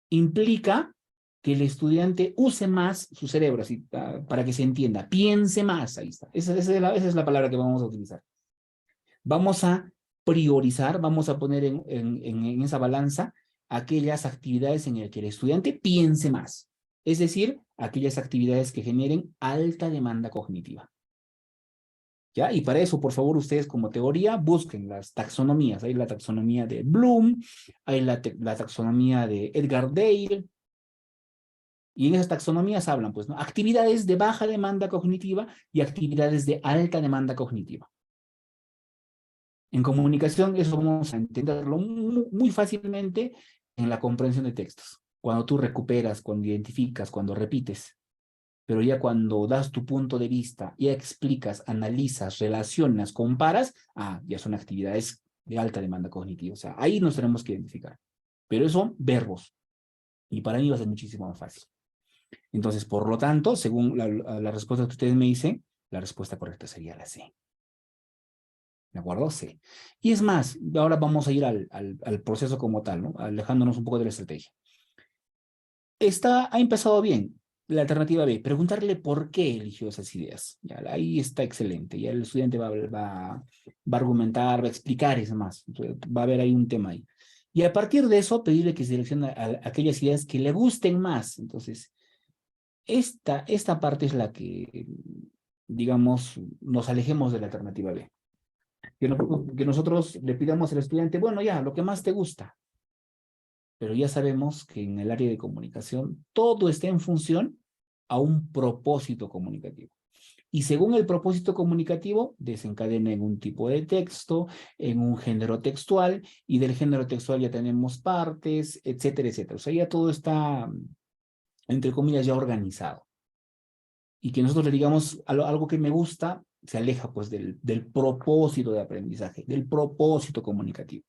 Implica que el estudiante use más su cerebro, así, para que se entienda, piense más, ahí está. Esa es la palabra que vamos a utilizar. Vamos a priorizar, vamos a poner en esa balanza aquellas actividades en las que el estudiante piense más. Es decir, aquellas actividades que generen alta demanda cognitiva. ¿Ya? Y para eso, por favor, ustedes como teoría busquen las taxonomías. Hay la taxonomía de Bloom, hay la taxonomía de Edgar Dale, y en esas taxonomías hablan, pues, ¿no? Actividades de baja demanda cognitiva y actividades de alta demanda cognitiva. En comunicación eso vamos a entenderlo muy fácilmente en la comprensión de textos. Cuando tú recuperas, cuando identificas, cuando repites. Pero ya cuando das tu punto de vista, ya explicas, analizas, relacionas, comparas, ya son actividades de alta demanda cognitiva. O sea, ahí nos tenemos que identificar. Pero eso son verbos. Y para mí va a ser muchísimo más fácil. Entonces, por lo tanto, según la respuesta que ustedes me dicen, la respuesta correcta sería la C. ¿De acuerdo? C. Y es más, ahora vamos a ir al proceso como tal, ¿no? Alejándonos un poco de la estrategia. Ha empezado bien. La alternativa B, preguntarle por qué eligió esas ideas. Ya, ahí está excelente. Ya el estudiante va a argumentar, va a explicar eso más. Entonces, va a haber ahí un tema ahí. Y a partir de eso, pedirle que seleccione aquellas ideas que le gusten más. Entonces, esta parte es la que, digamos, nos alejemos de la alternativa B. Que nosotros le pidamos al estudiante, bueno, ya, lo que más te gusta. Pero ya sabemos que en el área de comunicación todo está en función a un propósito comunicativo. Y según el propósito comunicativo, desencadena en un tipo de texto, en un género textual, y del género textual ya tenemos partes, etcétera, etcétera. O sea, ya todo está, entre comillas, ya organizado. Y que nosotros le digamos algo que me gusta, se aleja pues del propósito de aprendizaje, del propósito comunicativo.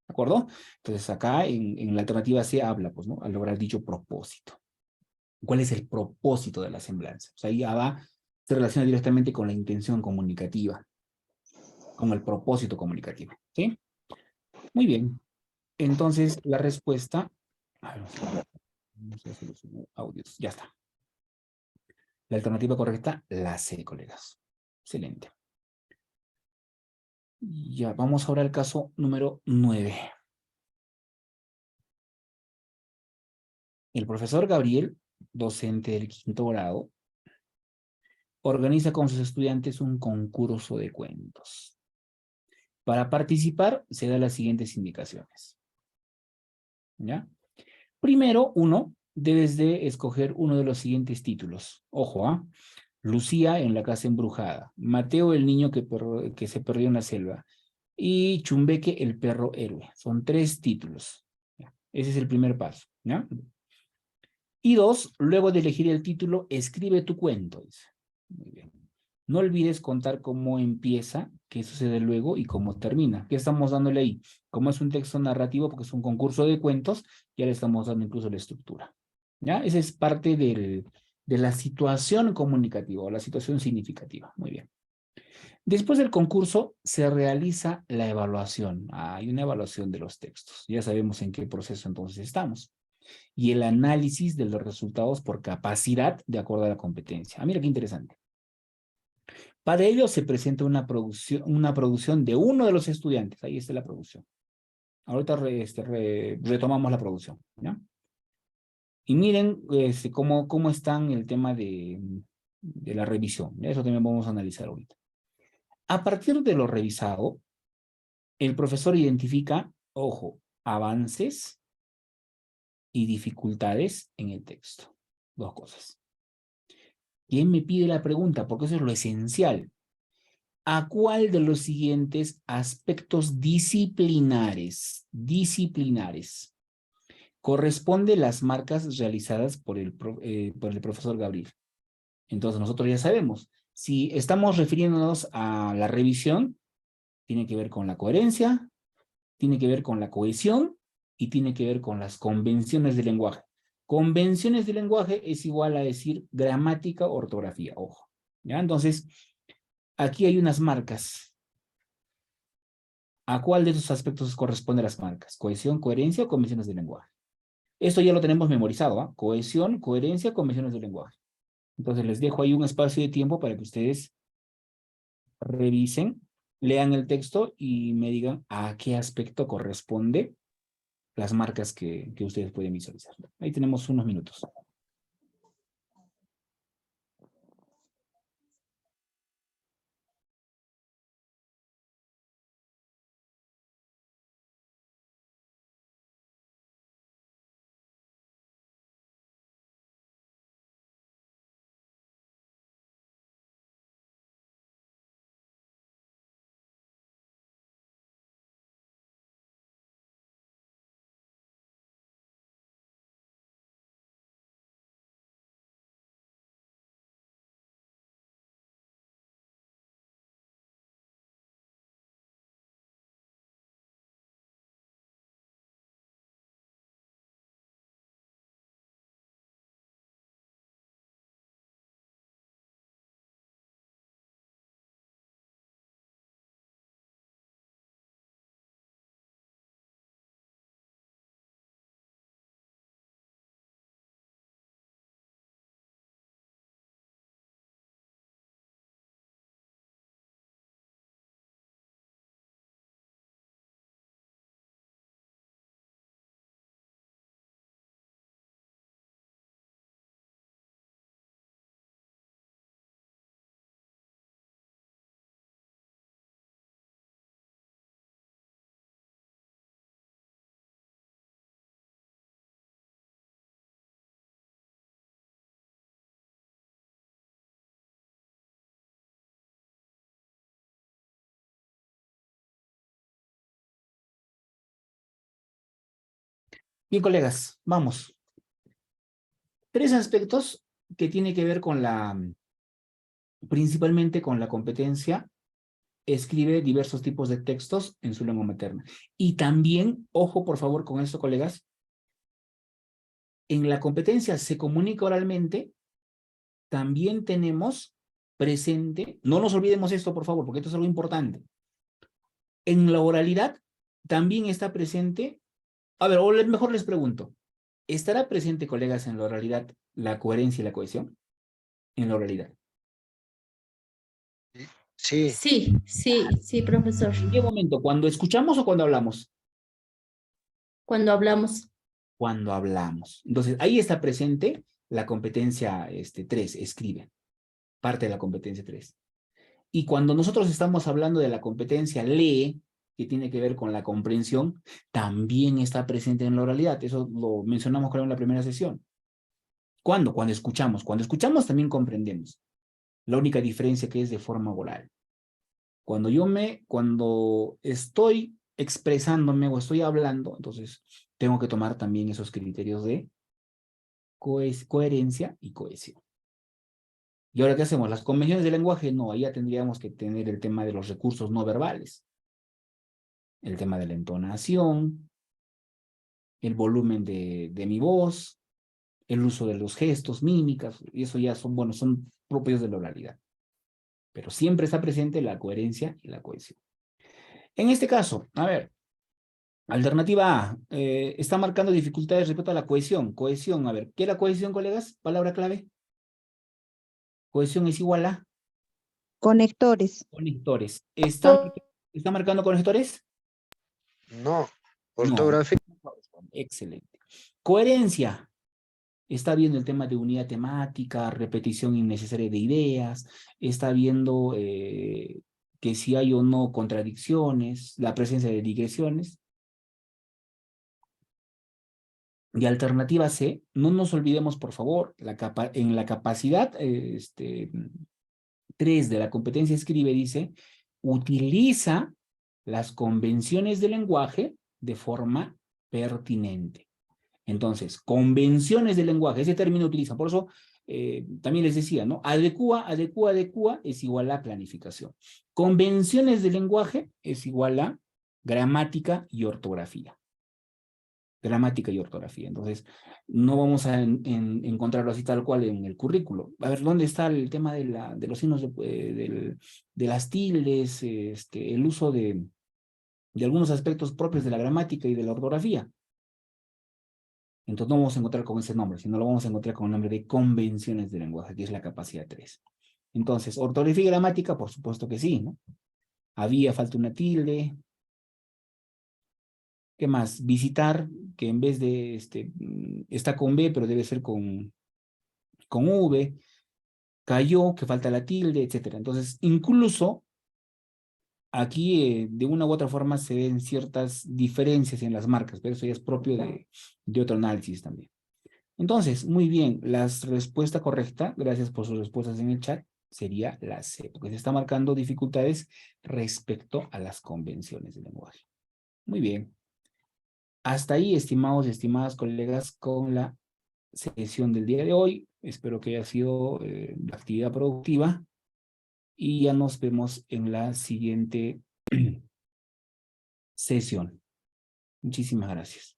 ¿De acuerdo? Entonces acá en la alternativa C habla, pues, ¿no? Al lograr dicho propósito. ¿Cuál es el propósito de la semblanza? O sea, ahí se relaciona directamente con la intención comunicativa, con el propósito comunicativo. ¿Sí? Muy bien. Entonces, la respuesta... no sé si los audios. Ya está. La alternativa correcta, la C, colegas. Excelente. Ya, vamos ahora al caso número 9. El profesor Gabriel, docente del 5º grado, organiza con sus estudiantes un concurso de cuentos. Para participar, se dan las siguientes indicaciones. ¿Ya? Primero, debes de escoger uno de los siguientes títulos. Ojo, Lucía en la casa embrujada, Mateo el niño que se perdió en la selva, y Chumbeque el perro héroe. Son 3 títulos. ¿Ya? Ese es el primer paso. ¿Ya? Y 2, luego de elegir el título, escribe tu cuento. Dice. Muy bien. No olvides contar cómo empieza, qué sucede luego y cómo termina. ¿Qué estamos dándole ahí? Como es un texto narrativo, porque es un concurso de cuentos, ya le estamos dando incluso la estructura. ¿Ya? Esa es parte de la situación comunicativa o la situación significativa. Muy bien. Después del concurso se realiza la evaluación. Hay una evaluación de los textos. Ya sabemos en qué proceso entonces estamos. Y el análisis de los resultados por capacidad de acuerdo a la competencia. Mira qué interesante. Para ello se presenta una producción de uno de los estudiantes. Ahí está la producción. Ahorita retomamos la producción. ¿Ya? Y miren cómo están el tema de la revisión. Eso también vamos a analizar ahorita. A partir de lo revisado, el profesor identifica, ojo, avances y dificultades en el texto. 2 cosas. ¿Quién me pide la pregunta? Porque eso es lo esencial. ¿A cuál de los siguientes aspectos disciplinares corresponde las marcas realizadas por el profesor Gabriel? Entonces nosotros ya sabemos, si estamos refiriéndonos a la revisión, tiene que ver con la coherencia, tiene que ver con la cohesión y tiene que ver con las convenciones de lenguaje. Convenciones de lenguaje es igual a decir gramática, ortografía, ojo. ¿Ya? Entonces, aquí hay unas marcas. ¿A cuál de esos aspectos corresponden las marcas? ¿Cohesión, coherencia o convenciones de lenguaje? Esto ya lo tenemos memorizado, ¿ah? Cohesión, coherencia, convenciones de lenguaje. Entonces les dejo ahí un espacio de tiempo para que ustedes revisen, lean el texto y me digan a qué aspecto corresponde las marcas que ustedes pueden visualizar. Ahí tenemos unos minutos. Bien, colegas, vamos. 3 aspectos que tienen que ver con principalmente con la competencia. Escribe diversos tipos de textos en su lengua materna. Y también, ojo por favor con esto, colegas, en la competencia se comunica oralmente, también tenemos presente, no nos olvidemos esto por favor, porque esto es algo importante. En la oralidad también está presente, a ver, o mejor les pregunto, ¿estará presente, colegas, en la oralidad la coherencia y la cohesión? En la oralidad. Sí, Sí, profesor. ¿En qué momento? ¿Cuando escuchamos o cuando hablamos? Cuando hablamos. Cuando hablamos. Entonces, ahí está presente la competencia 3, escribe, parte de la competencia 3. Y cuando nosotros estamos hablando de la competencia lee, que tiene que ver con la comprensión, también está presente en la oralidad. Eso lo mencionamos creo en la primera sesión. ¿Cuándo? Cuando escuchamos. Cuando escuchamos también comprendemos. La única diferencia que es de forma oral. Cuando estoy expresándome o estoy hablando, entonces tengo que tomar también esos criterios de coherencia y cohesión. ¿Y ahora qué hacemos? Las convenciones de lenguaje, no, ahí ya tendríamos que tener el tema de los recursos no verbales. El tema de la entonación, el volumen de mi voz, el uso de los gestos, mímicas, y eso ya son, bueno, son propios de la oralidad. Pero siempre está presente la coherencia y la cohesión. En este caso, a ver, alternativa A, está marcando dificultades respecto a la cohesión. Cohesión, a ver, ¿qué es la cohesión, colegas? Palabra clave. Cohesión es igual a Conectores. conectores. ¿Está marcando conectores? no. No. Ortografía, Excelente. Coherencia. Está viendo el tema de unidad temática, repetición innecesaria de ideas, está viendo que si hay o no contradicciones, la presencia de digresiones. Y alternativa C, no nos olvidemos, por favor, en la capacidad 3 de la competencia escribe, dice, utiliza las convenciones del lenguaje de forma pertinente. Entonces, convenciones del lenguaje, ese término utiliza, por eso también les decía, ¿no? Adecua es igual a planificación. Convenciones del lenguaje es igual a gramática y ortografía. Gramática y ortografía. Entonces, no vamos a encontrarlo así tal cual en el currículo. A ver, ¿dónde está el tema de los signos de las tildes, el uso de algunos aspectos propios de la gramática y de la ortografía? Entonces no vamos a encontrar con ese nombre, sino lo vamos a encontrar con el nombre de convenciones de lenguaje, que es la capacidad 3. Entonces, ortografía y gramática, por supuesto que sí, ¿no? Había, falta una tilde. ¿Qué más? Visitar, que en vez de, está con B, pero debe ser con V. Cayó, que falta la tilde, etcétera. Entonces, incluso aquí de una u otra forma se ven ciertas diferencias en las marcas, pero eso ya es propio de otro análisis también. Entonces, muy bien, la respuesta correcta, gracias por sus respuestas en el chat, sería la C, porque se está marcando dificultades respecto a las convenciones del lenguaje. Muy bien. Hasta ahí, estimados y estimadas colegas, con la sesión del día de hoy. Espero que haya sido la actividad productiva y ya nos vemos en la siguiente sesión. Muchísimas gracias.